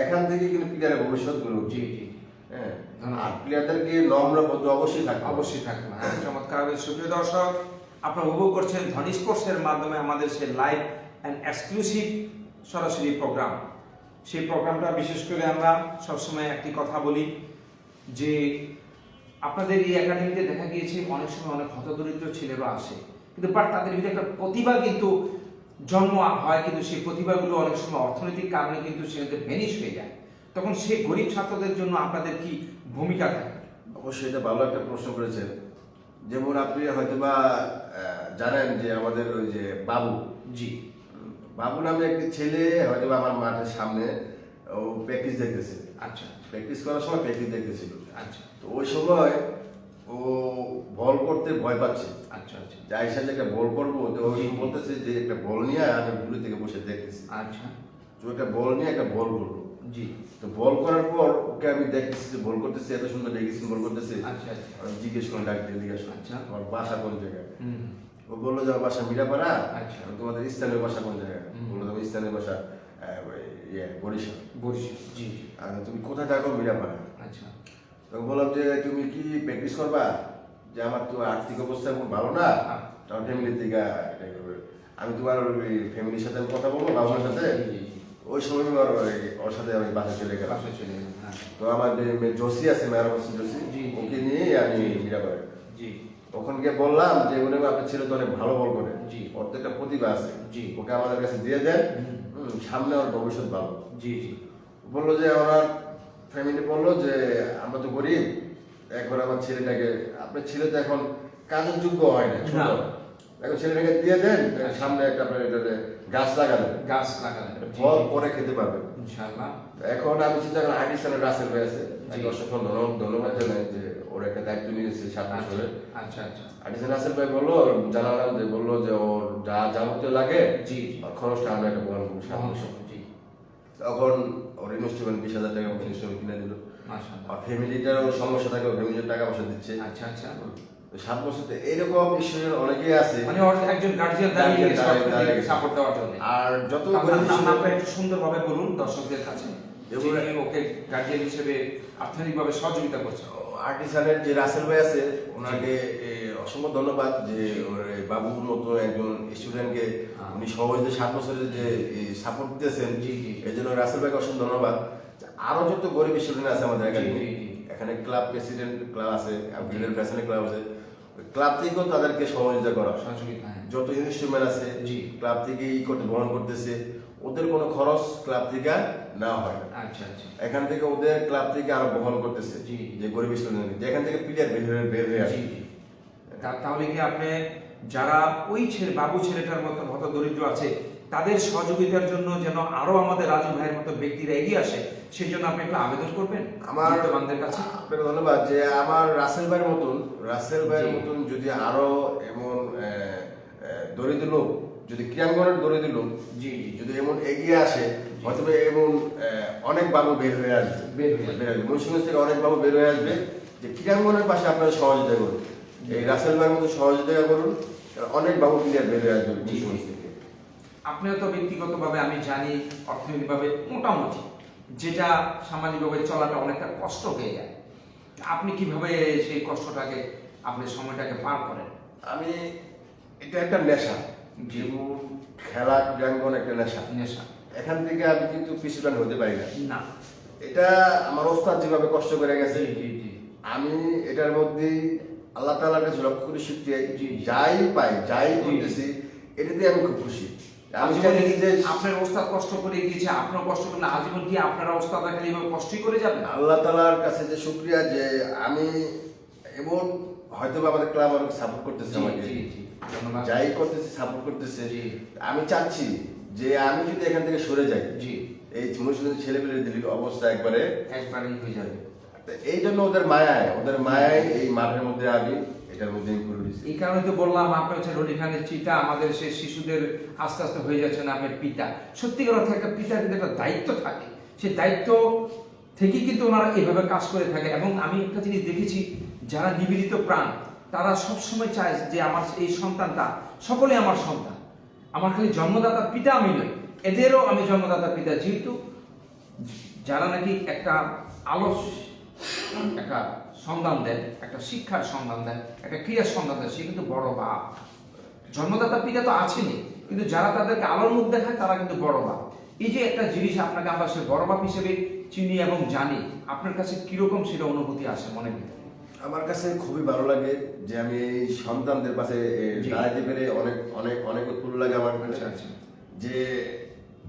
এখান থেকে কিন্তু প্লেয়ারের ভবিষ্যৎ গড়ে উঠবে। জি জি হ্যাঁ, ধন্যবাদ। আর প্লেয়ারদেরকে নম্র ভদ্র অবশ্যই থাকবে। অবশ্যই থাকবে। হ্যাঁ, চমৎকার। সুপ্রিয় দর্শক, আপনারা উপভোগ করছেন ধনী স্পোর্টসের মাধ্যমে আমাদের সেই লাইভ অ্যান্ড এক্সক্লুসিভ সরাসরি প্রোগ্রাম। সেই প্রোগ্রামটা বিশেষ করে আমরা সবসময় একটি কথা বলি যে আপনাদের এই একাডেমিতে দেখা গিয়েছে অনেক সময় অনেক হতদরিদ্র ছেলেরা আসে, কিন্তু বাট তাদের ভিতরে একটা প্রতিভা কিন্তু জন্ম হয়, কিন্তু সেই প্রতিভাগুলো অনেক সময় অর্থনৈতিক কারণে কিন্তু সেখানে ভেনিশ হয়ে যায়। তখন সেই গরিব ছাত্রদের জন্য আপনাদের কি ভূমিকা থাকে? অবশ্যই এটা ভালো একটা প্রশ্ন করেছেন। যেমন আপনি হয়তোবা জানেন যে আমাদের ওই যে বাবু, জি বাবু নামে একটি ছেলে হয়তোবা আমার মাঠের সামনে ও প্র্যাকটিস দেখতেছে। আচ্ছা প্র্যাকটিস করার সময় প্র্যাকটিস দেখতেছিল। আচ্ছা তো ওই সময় ও বল করতে ভয় পাচ্ছে, আচ্ছা আচ্ছা যে আইসা যে একটা বল করবো, তো ওই বলতেছে যে একটা বল নিয়ে আমি দূরে থেকে বসে দেখতেছি, আচ্ছা তো একটা বল নিয়ে একটা বল করবো। জি তো বল করার পর ওকে আমি দেখতেছি যে বল করতেছে, এত সুন্দর দেখেছি বল করতেছে। আচ্ছা আচ্ছা আমি জিজ্ঞেস করলাম, ডাক্তার জিজ্ঞেস করলাম, আচ্ছা। আমার বাসা কোন জায়গায়? হুম ও বললো যে আমার বাসা মিরাপাড়া। আচ্ছা। তোমাদের স্থানীয় বাসা কোন জায়গায়? হুম। বললো তোমার স্থানীয় বাসা বরিশাল। বরিশাল। জি জি আর তুমি কোথায় থাকো? মিরাপাড়া। আচ্ছা তখন বললাম যে তুমি কি প্র্যাকটিস করবা? যে আমার তো আর্থিক অবস্থা এখন ভালো না, হ্যাঁ। আমার ফ্যামিলি থেকে আমি তোমার ওই ফ্যামিলির সাথে আমি কথা বলবো, বাবার সাথে। জি, জি, জি। ওই সময় আমি ওর সাথে আমি বাসায় চলে গেলাম। বাসায় চলে গেলেন, হ্যাঁ। তো আমার যে জসি আছে, মেয়র হোসেন জসি, জি। ওকে নিয়ে আমি মিরাপাড়া জি ওখানে গিয়ে বললাম যে উনি আপনার ছেলে তো অনেক ভালো বল করে, জি। ওর তো একটা প্রতিভা আছে, জি। ওকে আমাদের কাছে দিয়ে দেন, হুম। সামনে ওর ভবিষ্যৎ ভালো। জি জি বললো যে ওনার ফ্যামিলি বললো যে আমরা তো গরিব, এখন আমার ছেলেটাকে, আপনার ছেলে তো এখন কাজের যোগ্য হয় না, ছোট। না। এখন ছেলেটাকে দিয়ে দেন, সামনে একটা আপনার এটাতে গাছ লাগালেন, গাছ লাগালেন, জি, ফল জি। পরে খেতে পারবে। ইনশাআল্লাহ। এখন আমি চিন্তা করলাম আর্টিস্টানের রাসেল ভাই আছে, জি। অসংখ্য ধন্যবাদ জানাই যে ওর একটা দায়িত্ব নিয়েছে 7 বছরে। আচ্ছা আচ্ছা আর্টিস্টান রাসেল ভাই বললো, জানালাম যে বললো যে ওর যা যাবতীয় লাগে জি ওর খরচটা আমরা একটা বহন করবো 7 বছর। জি তখন ওর ইনস্ট্রুমেন্ট 20,000 টাকা ইনস্ট্রুমেন্ট কিনে দিল। মাশাআল্লাহ। আর ফ্যামিলিটারও সমস্যা থাকে, ফ্যামিলির টাকা পয়সা দিচ্ছে। আচ্ছা আচ্ছা 7 বছরতে এরকম স্টুডেন্ট অনেকেই আছে, মানে ওর একজন গার্জিয়ান দাঁড়িয়ে দাঁড়িয়ে সাপোর্ট দেওয়ার জন্য। আর যত আপনার গরিব নামটা student- একটু সুন্দরভাবে বলুন দর্শকদের কাছে, এগুলো- যিনি ওকে গার্জিয়ান হিসেবে আর্থিকভাবে সহযোগিতা করছেন। আর্টিসানের যে রাসেল ভাই আছে ওনাকে অসংখ্য ধন্যবাদ যে ওর এই বাবুর মতো একজন স্টুডেন্টকে হ্যাঁ। উনি সহজে 7 বছরের যে সাপোর্ট দিতেছেন, জি, জি। এই জন্য রাসেল ভাইকে অসংখ্য ধন্যবাদ। আরো যত গরিব স্টুডেন্ট আছে আমাদের এখানে, জি, জি। এখানে ক্লাব প্রেসিডেন্ট ক্লাব আছে, গ্রিনের প্রেসিডেন্ট ক্লাব আছে, ক্লাব থেকেও তাদেরকে সহযোগিতা করা, সহযোগিতা, হ্যাঁ। যত ইনস্ট্রুমেন্ট আছে জি। ক্লাব থেকে বহন করতেছে, ওদের কোনো খরচ ক্লাব থেকে নেওয়া হয় না। আচ্ছা আচ্ছা। এখান থেকে ওদের ক্লাব থেকে আরো বহন করতেছে, জি। যে গরিব স্টুডেন্ট যেখান থেকে প্লেয়ার বের হয়ে আসে। জি জি। তাহলে কি আপনি যারা ওই বাবু ছেলেটার মতো হত দরিদ্র আছে তাদের সহযোগিতার জন্য যেন আরো আমাদের রাজু ভাইয়ের মতো ব্যক্তিরা এগিয়ে আসে, সেই জন্য আপনি একটু আবেদন করবেন আমার বিত্তবানদের কাছে? আপনাকে ধন্যবাদ। যে আমার রাসেল ভাইয়ের জি। মতন যদি আরো এমন দরিদ্র লোক, যদি ক্রিয়াঙ্গনের দরিদ্র লোক জি জি। যদি এমন এগিয়ে আসে, হয়তো এমন অনেক বাবু বের হয়ে আসবে, ময়ূরভঞ্জ থেকে অনেক বাবু বের হয়ে আসবে, যে ক্রিয়াঙ্গনের পাশে আপনারা সহযোগিতা করুন, এই রাসেল ভাইয়ের মতো সহযোগিতা করুন, অনেক বাবু প্লেয়ার বের হয়ে আসবে ময়ূরভঞ্জ থেকে। আপনিও তো ব্যক্তিগতভাবে আমি জানি অর্থনৈতিকভাবে মোটামুটি, যেটা সামাজিকভাবে চলাটা অনেকটা কষ্ট হয়ে যায়। আপনি কিভাবে সেই কষ্টটাকে আপনি সময়টাকে পার করেন? আমি এটা একটা নেশা, যেমন খেলা ক্রীড়াঙ্গন একটা নেশা। নেশা। এখান থেকে আমি কিন্তু পিছুটান হতে পারি না। না। এটা আমার ওস্তাদ যেভাবে কষ্ট করে গেছে, জি জি। আমি এটার মধ্যে আল্লাহ তাআলার কাছে লক্ষ্য করে শিখতে জি। যাই পাই, যাই করতেছি, এটাতে আমি খুব খুশি। আমি আজীবন জানি যে আপনার ওস্তাদ কষ্ট করে গিয়েছে, আপনার কষ্ট করলে আজীবন কি আপনারা ওস্তাদ খালি এভাবে কষ্টই করে যাবেন? আল্লাহ তাআলার কাছে যে শুকরিয়া, যে আমি এবং হয়তো আমাদের ক্লাব অনেক সাপোর্ট করতেছে আমাকে, জি জি। ধন্যবাদ। যাই করতেছে সাপোর্ট করতেছে। জি। আমি চাচ্ছি যে আমি যদি এখান থেকে সরে যাই, জি। এই মুসলিম ছেলেপেলের দিকে অবস্থা একবারে একবারই হয়ে যাবে। এই জন্য ওদের মায়ায় এই মাঠের মধ্যে আমি এটার মধ্যে আমি করে দিচ্ছি। এই কারণে তো বললাম আপনি হচ্ছে রনি খানের চিতা, আমাদের সেই শিশুদের আস্তে আস্তে হয়ে যাচ্ছে না আপনার পিতা। সত্যিকার অর্থে একটা পিতার কিন্তু একটা দায়িত্ব থাকে, সেই দায়িত্ব থেকেই কিন্তু ওনারা এইভাবে কাজ করে থাকে। এবং আমি একটা জিনিস দেখেছি, যারা নিবেদিত প্রাণ তারা সবসময় চায় যে আমার এই সন্তানটা সকলে আমার সন্তান, আমার খালি জন্মদাতা পিতা আমি নই, এদেরও আমি জন্মদাতা পিতা। যেহেতু যারা নাকি একটা আলস একটা সন্ধান দেন, একটা শিক্ষার সন্ধান দেন, একটা ক্রিয়ার সন্ধান দেন, সে কিন্তু বড় বাপ। জন্মদাতা পিতা তো আছেনই, কিন্তু যারা তাদেরকে আলোর মুখ দেখায় তারা কিন্তু বড় বাপ। এই যে একটা জিনিস আপনাকে আমরা সে বড় বাপ হিসেবে চিনি এবং জানি, আপনার কাছে কিরকম সেটা অনুভূতি আসে মনের ভিতরে? আমার কাছে খুবই ভালো লাগে যে আমি এই সন্তানদের পাশে জি। দাঁড়াতে পেরে অনেক অনেক অনেক উৎফুল্ল লাগে আমার। আচ্ছা আচ্ছা। যে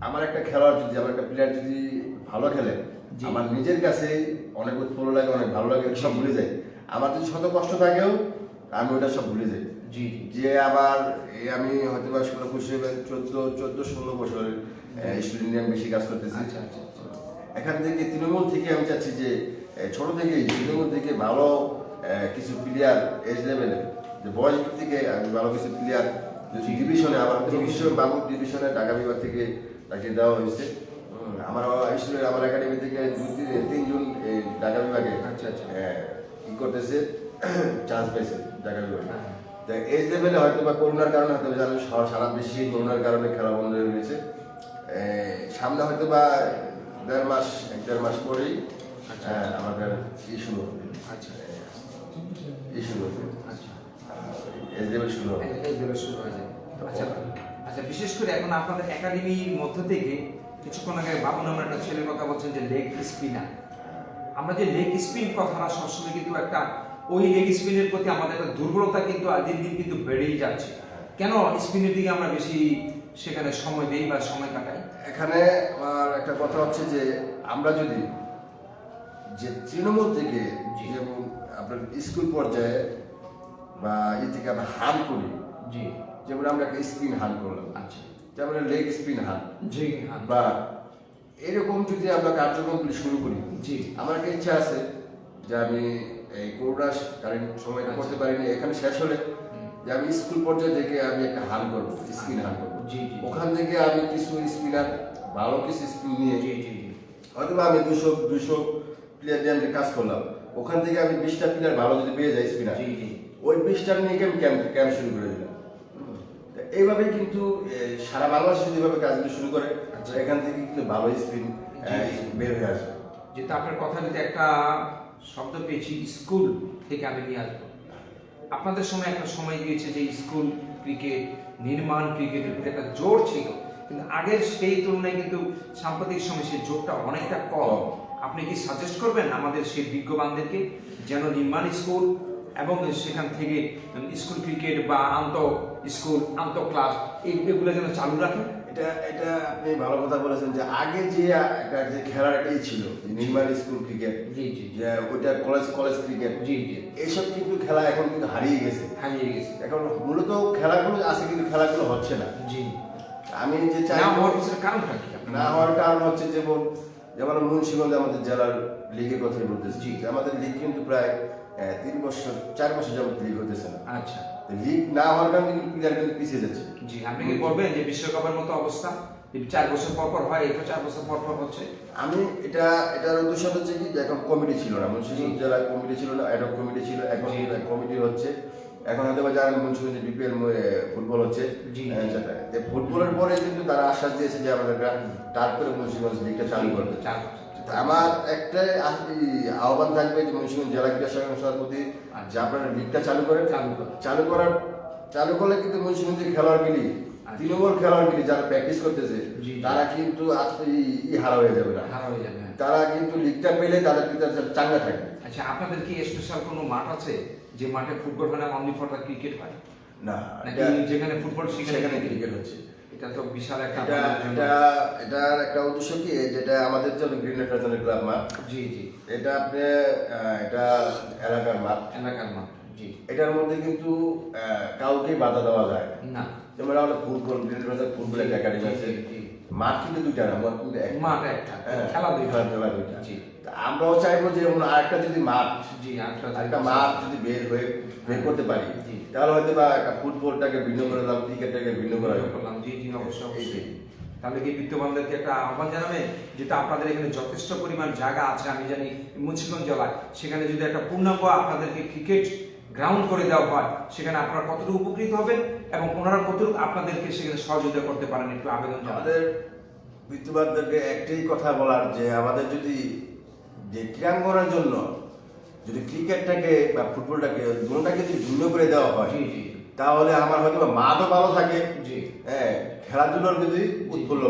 আমার একটা খেলোয়াড় যদি, আমার একটা প্লেয়ার যদি ভালো খেলে, জি। আমার নিজের কাছে অনেক উৎফুল্ল লাগে, অনেক ভালো লাগে, সব ভুলে যাই। আমার যদি শত কষ্ট থাকেও আমি ওটা সব ভুলে যাই। জি। যে আবার এই আমি হয়তো বা 16 বছরের স্টুডেন্ট নিয়ে আমি বেশি কাজ করতেছি। আচ্ছা আচ্ছা। এখান থেকে তৃণমূল থেকে আমি চাচ্ছি যে ছোট থেকেই তৃণমূল থেকে ভালো কিছু প্লেয়ার এজ লেভেলে, যে বয়স থেকে আমি ভালো কিছু প্লেয়ার জি। ডিভিশনে, আমার ডিভিশন বাবু ডিভিশনে ঢাকা বিভাগ থেকে তাকে দেওয়া হয়েছে। আমার স্টুডেন্ট, আমার একাডেমি থেকে 2-3 জন এই ঢাকা বিভাগে আচ্ছা আচ্ছা। কি করতেছে, চান্স পেয়েছে ঢাকা বিভাগে। হ্যাঁ। এজ লেভেলে হয়তো বা করোনার কারণে হয়তো জানেন সারা বিশ্বে করোনার কারণে খেলা বন্ধ হয়ে গেছে। সামনে হয়তো বা 1.5 মাস পরেই আচ্ছা। আমাদের শুরু হবে। আচ্ছা শুরু হবে, আচ্ছা। এজ লেভেল শুরু হবে। এই ধরে শুরু হয়ে যায়। আচ্ছা আচ্ছা। বিশেষ করে এখন আপনাদের একাডেমির মধ্য থেকে কিছুক্ষণ আগে বাবু নামের একটা ছেলের কথা বলছেন যে লেগ স্পিনার। আমরা যে লেগ স্পিন কথাটা সবসময় কিন্তু একটা ওই লেগ স্পিনের প্রতি আমাদের একটা দুর্বলতা কিন্তু দিন দিন কিন্তু বেড়েই যাচ্ছে। কেন স্পিনের দিকে আমরা বেশি সেখানে সময় দেই বা সময় কাটাই? এখানে আমার একটা কথা হচ্ছে যে আমরা যদি যে তৃণমূল থেকে জি। যেমন আপনার স্কুল পর্যায়ে বা থেকে আমরা হান করি, জি। যেমন আমরা একটা স্পিন হান করলাম, আচ্ছা। যেমন লেগ স্পিন হান, জি হ্যাঁ। বা এরকম যদি আমরা কার্যক্রমগুলি শুরু করি, জি। আমার একটা ইচ্ছা আছে যে আমি এই করোনাকালীন সময়টা করতে আচ্ছা। পারিনি, এখানে শেষ হলে যে আমি স্কুল পর্যায়ে থেকে আমি একটা হান করবো, স্পিন হান করবো। জি, জি। ওখান থেকে আমি কিছু স্পিনার, ভালো কিছু স্পিন নিয়ে জি জি জি। হয়তো বা আমি 200 প্লেয়ার নিয়ে আমি কাজ করলাম, ওখান থেকে আমি 20টা প্লেয়ার ভালো যদি পেয়ে যাই স্পিনার, জি জি। ওই 20টা নিয়ে আমি ক্যাম্প শুরু করে দিলাম। তো এইভাবে কিন্তু সারা বাংলাদেশে যদি এভাবে কাজগুলো শুরু করে, আচ্ছা। এখান থেকে কিন্তু ভালো স্পিন বের হয়ে আসবে। যেটা আপনার কথা যদি একটা শব্দ পেয়েছি, স্কুল থেকে আমি নিয়ে আসবো। আপনাদের সময় একটা সময় গিয়েছে যে স্কুল ক্রিকেট, নির্মাণ ক্রিকেটের প্রতি একটা জোর ছিল, কিন্তু আগের সেই তুলনায় কিন্তু সাম্প্রতিক সময় সেই জোরটা অনেকটা কম। আপনি কি সাজেস্ট করবেন আমাদের সেই বিজ্ঞবানদেরকে যেন নির্মাণ স্কুল ও এবং সেখান থেকে স্কুল ক্রিকেট বা স্কুল ক্লাস এগুলো যেন চালু রাখেন? এটা এটা আপনি ভালো কথা বলেছেন যে আগে যে একটা যে খেলার এটাই ছিল নির্মাণ স্কুল ক্রিকেট, জি জি যে ওইটা কলেজ ক্রিকেট, জি জি এইসব কিন্তু খেলা এখন কিন্তু হারিয়ে গেছে। এখন মূলত খেলাগুলো আছে কিন্তু খেলাগুলো হচ্ছে না। জি, আমি যে চাই না হওয়ার পিছনে কারণটা কি? না হওয়ার কারণ হচ্ছে যেমন মুন্সিগঞ্জে আমাদের জেলার লিগের কথাই বলতেছি, জি। যে আমাদের লিগ কিন্তু প্রায় 4 বছর যাবত লিগ হতেছে না। আচ্ছা, লিগ না হওয়ার কারণে কিন্তু প্লেয়ার কিন্তু পিছিয়ে যাচ্ছে। জি, আপনি কি বলবেন যে বিশ্বকাপের মতো অবস্থা 4 বছর পর পর হয়, এটা 4 বছর পর পর হচ্ছে? আমি এটার উদ্দেশ্য হচ্ছে কি, যে এখন কমিটি ছিল না, মুন্সিগঞ্জ জেলা কমিটি ছিল না, অ্যাডক কমিটি ছিল, এখন জি। কমিটি হচ্ছে। এখন হয়তো বা যারা মুন্সিগঞ্জে বিপিএল ফুটবল হচ্ছে, জি। সেটা ফুটবলের পরে কিন্তু তারা আশ্বাস দিয়েছে যে আমাদের তারপরে মুন্সিগঞ্জ লিগটা চালু করবে। 4 বছর। আমার একটাই আহ্বান থাকবে যে মুন্সিগঞ্জ জেলা ক্রীড়া সংস্থার প্রতি, যে আপনারা লিগটা চালু করেন। চালু করলে কিন্তু মুন্সিগঞ্জের খেলোয়াড়গুলি, তৃণমূল খেলোয়াড়গুলি যারা প্র্যাকটিস করতেছে, জি। তারা কিন্তু হারা হয়ে যাবে না। হারা হয়ে যাবে, হ্যাঁ। তারা কিন্তু লিগটা পেলে তাদের কিন্তু চাঙ্গা থাকবে। আচ্ছা, আপনাদের কি স্পেশাল কোনো মাঠ আছে যে মাঠে ফুটবল হয় না, অনলি ফর দ্য ক্রিকেট হয়? না, নাকি যেখানে ফুটবল সেখানে ক্রিকেট হচ্ছে। এটা তো বিশাল একটা এটার একটা উদ্দেশ্য কি, যেটা আমাদের জন্য গ্রিন নেশনাল ক্লাব মাঠ। জি জি, এটা আপনি এটা এলাকার মাঠ। জি। এটার মধ্যে কিন্তু কাউকে বাধা দেওয়া যায় না। যেমন আমাদের ফুটবল একটা একাডেমি আছে, মাঠ কিন্তু দুইটা না, মাঠ কিন্তু মাঠ একটা, খেলা দুইটা। জি। আমরাও চাইবো যে আরেকটা যদি মাঠ, জি, একটা মাঠ যদি বের করতে পারি, তাহলে হয়তো বা ফুটবলটাকে ভিন্ন করে দিলাম, ক্রিকেটটাকে ভিন্ন করে করলাম। জি জি, অবশ্যই। তাহলে কি বিত্তবানদেরকে একটা আহ্বান জানাবে, যেটা আপনাদের এখানে যথেষ্ট পরিমাণ জায়গা আছে, আমি জানি মুন্সিগঞ্জ জেলায়, সেখানে যদি একটা পূর্ণাঙ্গ আপনাদেরকে ক্রিকেট গ্রাউন্ড করে দেওয়া হয়, সেখানে আপনারা কতটুকু উপকৃত হবেন এবং ওনারা কতটুকু আপনাদেরকে সেখানে সহযোগিতা করতে পারেন, একটু আবেদন জানাবেন। আমাদের বিত্তবানদেরকে একটাই কথা বলার, যে আমাদের যদি যে ক্রীড়াঙ্গনের জন্য যদি ক্রিকেটটাকে বা ফুটবলটাকে দুটোটাকে যদি ভিন্ন করে দেওয়া হয়, জি জি, তাহলে আমার হয়তো মাঠও ভালো থাকে, জি, হ্যাঁ, খেলাধুলার যদি উৎফুল্ল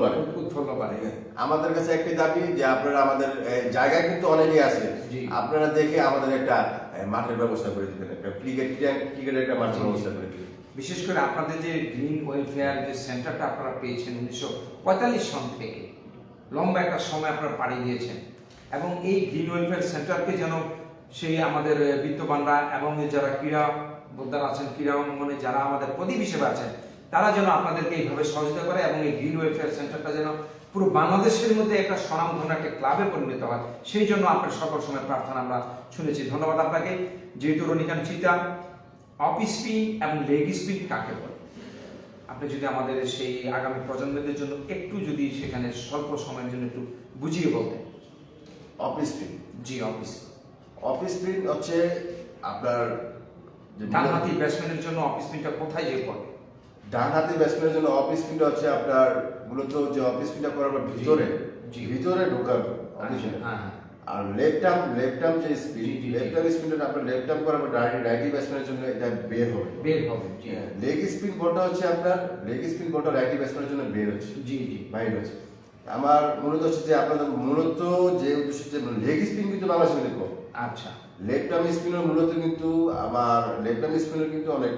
বাড়ে। আমাদের কাছে একটি দাবি যে আপনারা আমাদের জায়গা কিন্তু অনেকই আছে, জি। আপনারা দেখে আমাদের একটা মাঠের ব্যবস্থা করে দিবেন, একটা ক্রিকেটের একটা মাঠের ব্যবস্থা করে দিবেন। বিশেষ করে আপনাদের যে গ্রিন ওয়েলফেয়ার যে সেন্টারটা আপনারা পেয়েছেন 1945 সন থেকে, লম্বা একটা সময় আপনারা পাড়ি দিয়েছেন, এবং এই গ্রিন ওয়েলফেয়ার সেন্টারকে যেন সেই আমাদের বিত্তবানরা এবং যারা ক্রীড়া বোদ্ধারা আছেন, ক্রীড়া অঙ্গনে যারা আমাদের প্রদীপ হিসেবে আছেন, তারা যেন আপনাদেরকে এইভাবে সহযোগিতা করে এবং এই গ্রিন ওয়েলফেয়ার সেন্টারটা যেন পুরো বাংলাদেশের মধ্যে একটা স্বনামধন্য একটা ক্লাবে পরিণত হয়, সেই জন্য আপনার সকল সময় প্রার্থনা আমরা শুনেছি। ধন্যবাদ আপনাকে। যেহেতু রনিকান চিতা অফ স্পিন এবং লেগ স্পিন কাকে বলে, আপনি যদি আমাদের সেই আগামী প্রজন্মদের জন্য একটু যদি সেখানে স্বল্প সময়ের জন্য একটু বুঝিয়ে বলতেন। অফ স্পিন, জি, অফ স্পিন হচ্ছে আপনার ডানহাতি ব্যাটসম্যানের জন্য অফ স্পিনটা কোথায় যে পড়ে? ডানহাতি ব্যাটসম্যানের জন্য অফ স্পিনটা হচ্ছে আপনার মূলত যে অফ স্পিনটা করার পর ভিতরে ঢোকার অপশন। আর লেফট আর্ম যে স্পিন, লেফট আর্ম স্পিনটা আপনার লেফট আর্ম করার পর রাইটি ব্যাটসম্যানের জন্য এটা বের হবে। লেগ স্পিন বলটা হচ্ছে আপনার রাইটি ব্যাটসম্যানের জন্য বের হচ্ছে, জি জি, বাইরে হচ্ছে। আমার মূলত হচ্ছে যে আপনাদের মূলত যে উদ্দেশ্য, যে লেগ স্পিন কিন্তু বাংলাদেশে কিন্তু কম। আচ্ছা, লেফট আর্ম স্পিনার মূলত কিন্তু আমার লেফট আর্ম স্পিনার কিন্তু অনেক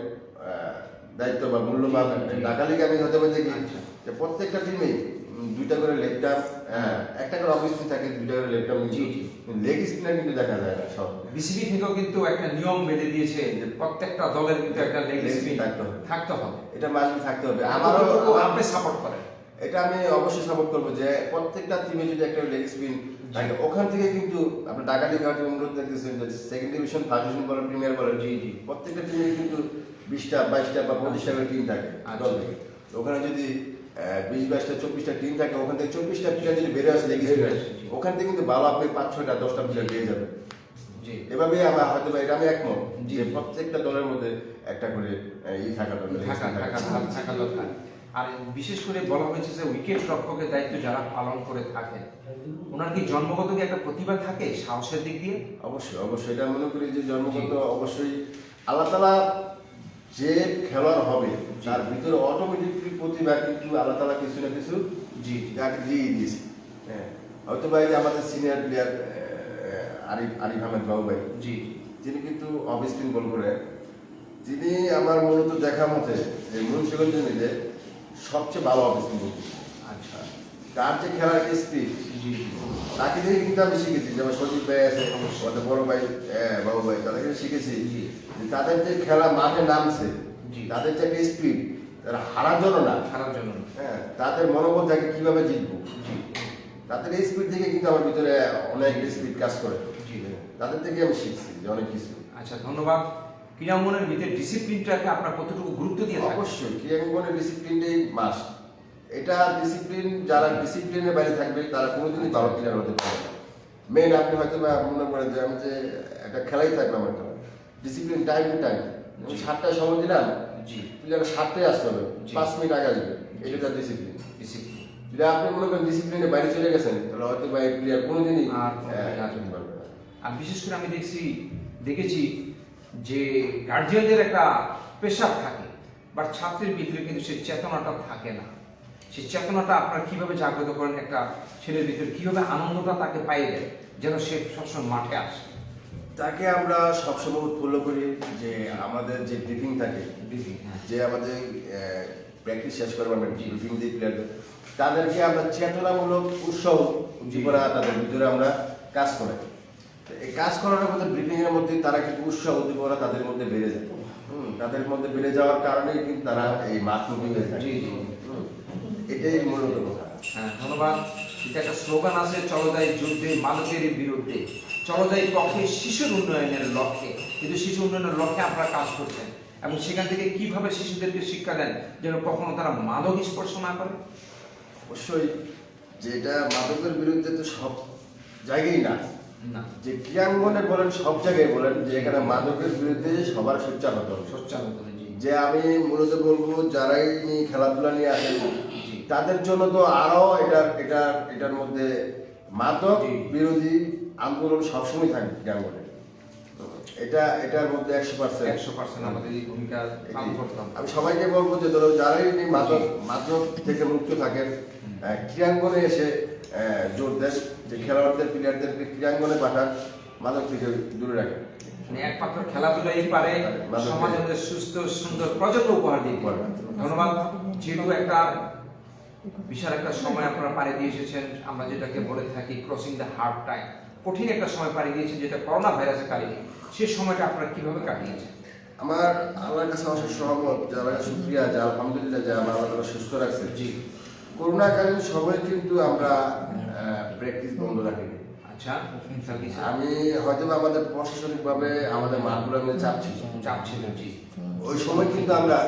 দায়িত্ব বা মূল্যবান। ঢাকা লিগে আমি হতে পারি দেখি যে প্রত্যেকটা টিমে দুইটা করে লেফট আর্ম, একটা করে অফ স্পিন থাকে, দুইটা করে লেফট আর্ম। লেগ স্পিনার কিন্তু দেখা যায় না সব। বিসিবি থেকেও কিন্তু একটা নিয়ম বেঁধে দিয়েছে যে প্রত্যেকটা দলের কিন্তু একটা লেগ স্পিন থাকতে হবে। এটা মাঝে থাকতে হবে। আপনি সাপোর্ট করেন এটা? আমি অবশ্যই সাপোর্ট করবো যে প্রত্যেকটা টিমে যদি একটা লেগ স্পিন থাকে, ওখান থেকে কিন্তু আপনার ঢাকা লিগ অনুরোধ দেখতেছেন যে সেকেন্ড ডিভিশন, ফার্স্ট ডিভিশন বলেন, প্রিমিয়ার বলেন, প্রত্যেকটা টিমে কিন্তু 20টা 22টা বা 25টা করে টিম থাকে দল থেকে। ওখানে যদি 20, 22টা 24টা টিম থাকে, ওখান থেকে 24টা প্লেয়ার যদি বেড়ে আসে লেগ স্পিন, ওখান থেকে কিন্তু ভালো আপনি 5, 6টা 10টা প্লেয়ার পেয়ে যাবেন। এভাবে আমরা হয়তো বা এটা আমি একমত যে প্রত্যেকটা দলের মধ্যে একটা করে থাকা দরকার। আর বিশেষ করে বলা হয়েছে যে উইকেট রক্ষকের দায়িত্ব যারা পালন করে থাকেন, ওনার কি জন্মগত কি একটা প্রতিভা থাকে সাহসের দিক দিয়ে? অবশ্যই এটা মনে করি যে জন্মগত অবশ্যই আল্লাহ তাআলা যে খেলোয়াড় হবে তার ভিতরে অটোমেটিকলি প্রতিভা কিন্তু আল্লাহ তাআলা কিছু না কিছু তাকে দিয়ে দিয়েছে। হ্যাঁ, হয়তো ভাই যে আমাদের সিনিয়র প্লেয়ার আরিফ আহমেদ বাবু ভাই, যিনি কিন্তু অফ স্পিন বল করেন, তিনি আমার মূলত দেখা মতে যে মুন্সিগঞ্জ মিলে সবচেয়ে ভালো অফ স্পিন বল। আচ্ছা, তার যে খেলার স্পিড, জি তাকে দেখে কিন্তু আমি শিখেছি। যেমন সজীব ভাই আছে, আমাদের বড় ভাই বাবু ভাই, তাদেরকে শিখেছি জি যে তাদের যে খেলা মাঠে নামছে, জি তাদের যে একটা স্পিড, তারা হারার জন্য না, খারাপ জন্য হ্যাঁ, তাদের মনোবল থাকে কিভাবে জিতবো। জি তাদের এই স্পিড থেকে কিন্তু আমার ভিতরে অনেক স্পিড কাজ করে। জি। তাদের থেকে আমি শিখছি যে অনেক কিছু। আচ্ছা, ধন্যবাদ। ক্রীড়াঙ্গনের ভিতরে ডিসিপ্লিনটাকে আপনার কতটুকু গুরুত্ব দিয়ে থাকেন? অবশ্যই ক্রীড়াঙ্গনের ডিসিপ্লিনটাই মাস্ট। এটা ডিসিপ্লিন, যারা ডিসিপ্লিনের বাইরে থাকবে তারা কোনোদিনই ভালো প্লেয়ার হতে পারে না। মেন আপনি হয়তো বা মনে করেন যে আমি যে একটা খেলাই থাকবে আমার খেলা, ডিসিপ্লিন টাইম টু টাইম। আমি 7টায় সময় দিলাম, জি প্লেয়ার 7টায় আসতে হবে, জি। 5 মিনিট আগে আসবে, এটা তার ডিসিপ্লিন। ডিসিপ্লিন। যদি আপনি মনে করেন ডিসিপ্লিনের বাইরে চলে গেছেন, তাহলে হয়তো বা এই প্লেয়ার কোনোদিনই আর আসতে পারবে না। আর বিশেষ করে আমি দেখেছি যে গার্জিয়ানদের একটা প্রেশার থাকে, বাট ছাত্রের ভিতরে কিন্তু সেই চেতনাটা থাকে না। সেই চেতনাটা আপনারা কিভাবে জাগ্রত করেন একটা ছেলের ভিতরে, কিভাবে আনন্দটা তাকে পাইয়ে দেয় যেন সে সবসময় মাঠে আসে? তাকে আমরা সবসময় উৎফুল্ল করি যে আমাদের যে ব্রিফিং থাকে, হ্যাঁ যে আমাদের প্র্যাকটিস শেষ করবার ব্রিফিং দিয়ে প্লেয়ারদের, তাদেরকে আমরা চেতনামূলক উৎসাহ উদ্দীপনা তাদের ভিতরে আমরা কাজ করাই। তো এই কাজ করানোর মধ্যে ব্রিফিং এর মধ্যে তারা কিন্তু উৎসাহ উদ্দীপনা তাদের মধ্যে বেড়ে যায়। তাদের মধ্যে বেড়ে যাওয়ার কারণেই কিন্তু তারা এই মাঠমুখী হয়ে যায়। জি জি। এটাই মূলত কথা। হ্যাঁ, ধন্যবাদ। এটা একটা স্লোগান আছে, চলদাই যুদ্ধে মাদকের বিরুদ্ধে, চলদাই পক্ষে শিশুর উন্নয়নের লক্ষ্যে। কিন্তু শিশু উন্নয়নের লক্ষ্যে আপনারা কাজ করছেন এবং সেখান থেকে কিভাবে শিশুদেরকে শিক্ষা দেন যেন কখনো তারা মাদক স্পর্শ না করে? অবশ্যই যেটা মাদকের বিরুদ্ধে তো সব জায়গায় না, না, যে ক্রীড়াঙ্গনে বলেন সব জায়গায় বলেন যে এখানে মাদকের বিরুদ্ধে সবার সোচ্চার হতে হবে। সোচ্চার হতে হবে। জি যে আমি মূলত বলবো যারাই নিয়ে খেলাধুলা নিয়ে আসেন, জি তাদের জন্য তো আরো এটার মধ্যে মাদক জি। বিরোধী আন্দোলন সবসময় থাকবে ক্রীড়াঙ্গনে। এটার মধ্যে 100%। 100% আমাদের এই ভূমিকা পালন করতে হবে। আমি সবাইকে বলবো যে ধরো যারাই নিয়ে মাদক থেকে মুক্ত থাকেন, ক্রীড়াঙ্গনে এসে জোর দেন, যে খেলোয়াড়দের প্লেয়ারদেরকে ক্রীড়াঙ্গনে পাঠান, মাদক থেকে দূরে রাখেন। মানে একমাত্র খেলাধুলাই পারে সমাজের সুস্থ সুন্দর প্রজন্ম উপহার দিতে পারে। ধন্যবাদ। যেহেতু একটা বিশাল একটা সময় আপনারা পাড়ি দিয়ে এসেছেন, আমরা যেটাকে বলে থাকি ক্রসিং দ্য হার্ড টাইম, কঠিন একটা সময় পাড়ি দিয়েছেন যেটা করোনা ভাইরাসের কারণে, সেই সময়টা আপনারা কিভাবে কাটিয়েছেন? আমার আল্লাহর কাছে অশেষ সহমত, যারা শুক্রিয়া যে আলহামদুলিল্লাহ যে আমার আল্লাহ সুস্থ রাখছে। জি। করোনাকালীন সময় কিন্তু আমরা প্র্যাকটিস বন্ধ রাখিনি। আচ্ছা, আমি হয়তো আমাদের প্রশাসনিকভাবে আমাদের মাঠগুলোর মধ্যে চাপ ছিল। চাপ ছিল। জি। ওই সময় কিন্তু আমরা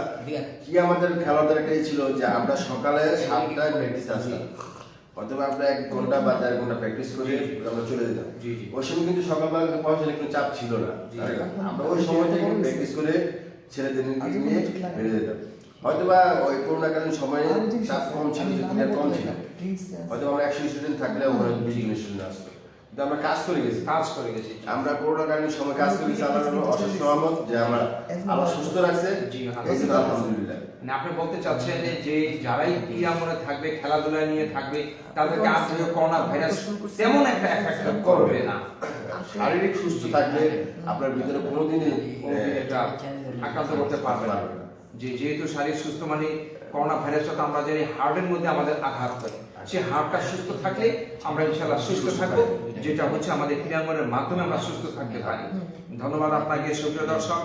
কি আমাদের খেলাধুলা এটাই ছিল যে আমরা সকালে 7টায় প্র্যাকটিস আসতাম, অথবা আমরা 1 ঘন্টা বা 1.5 ঘন্টা প্র্যাকটিস করে আমরা চলে যেতাম। জি জি। ওই সময় কিন্তু সকালবেলা কিন্তু পড়াশোনার কোনো চাপ ছিল না। আমরা ওই সময় থেকে প্র্যাকটিস করে ছেলেদের নিয়ে বেরিয়ে যেতাম। হয়তোবা ওই করোনাকালীন সময়ে চাপ কম ছিল, প্লেয়ার কম ছিল, হয়তো আমরা 100 স্টুডেন্ট থাকলেও 20 স্টুডেন্ট আসতো, কিন্তু আমরা কাজ করে গেছি। আমরা করোনাকালীন সময় কাজ করেছি। আল্লাহর অশেষ রহমত যে আমরা আল্লাহ সুস্থ রাখছে। জি, এই জন্য আলহামদুলিল্লাহ। মানে আপনি বলতে চাচ্ছেন যে যারাই ক্রীড়াঙ্গনে থাকবে, খেলাধুলা নিয়ে থাকবে, তাদেরকে আসলে করোনা ভাইরাস তেমন একটা এফেক্ট করবে না। শারীরিক সুস্থ থাকবে, আপনার ভিতরে কোনোদিনই এটা আক্রান্ত করতে পারবে না। যেহেতু শারীরিক সুস্থ মানে করোনা ভাইরাসটা তো আমরা জানি হার্টের মধ্যে আমাদের আঘাত করে, সেই হার্টটা সুস্থ থাকলে আমরা ইনশাআল্লাহ সুস্থ থাকবো, যেটা হচ্ছে আমাদের ক্রীড়াঙ্গনের মাধ্যমে আমরা সুস্থ থাকতে পারি। ধন্যবাদ আপনাকে সুপ্রিয় দর্শক।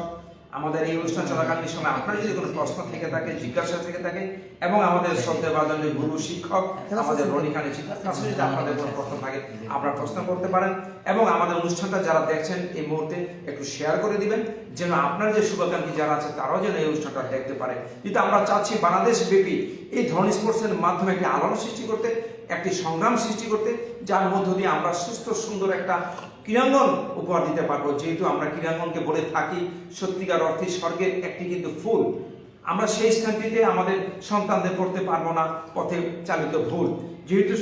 আমাদের এই অনুষ্ঠান চলাকালীন সময় আপনার যদি কোনো প্রশ্ন থেকে থাকে, জিজ্ঞাসা থেকে থাকে, এবং আমাদের শ্রদ্ধেয়ভাজন গুরু শিক্ষক আমাদের রনি খানের শিক্ষক কাছে যদি আপনাদের কোনো প্রশ্ন থাকে আপনারা প্রশ্ন করতে পারেন, এবং আমাদের অনুষ্ঠানটা যারা দেখছেন এই মুহূর্তে একটু শেয়ার করে দিবেন যেন আপনার যে শুভাকাঙ্ক্ষী যারা আছে তারাও যেন এই অনুষ্ঠানটা দেখতে পারে। কিন্তু আমরা চাচ্ছি বাংলাদেশ ব্যাপী এই ধরনের স্পোর্টসের মাধ্যমে একটি আলোড়ন সৃষ্টি করতে, একটি সংগ্রাম সৃষ্টি করতে, যার মধ্য দিয়ে আমরা সুস্থ সুন্দর একটা ক্রীড়াঙ্গন উপহার দিতে পারবো। যেহেতু আমরা ক্রীড়াঙ্গনকে বলে থাকি সত্যিকার অর্থে স্বর্গের একটি কিন্তু ফুল, আমরা সেই স্থানটিতে আমাদের সন্তানদের পড়তে পারবো না পথে চালিত ভুল। যেহেতু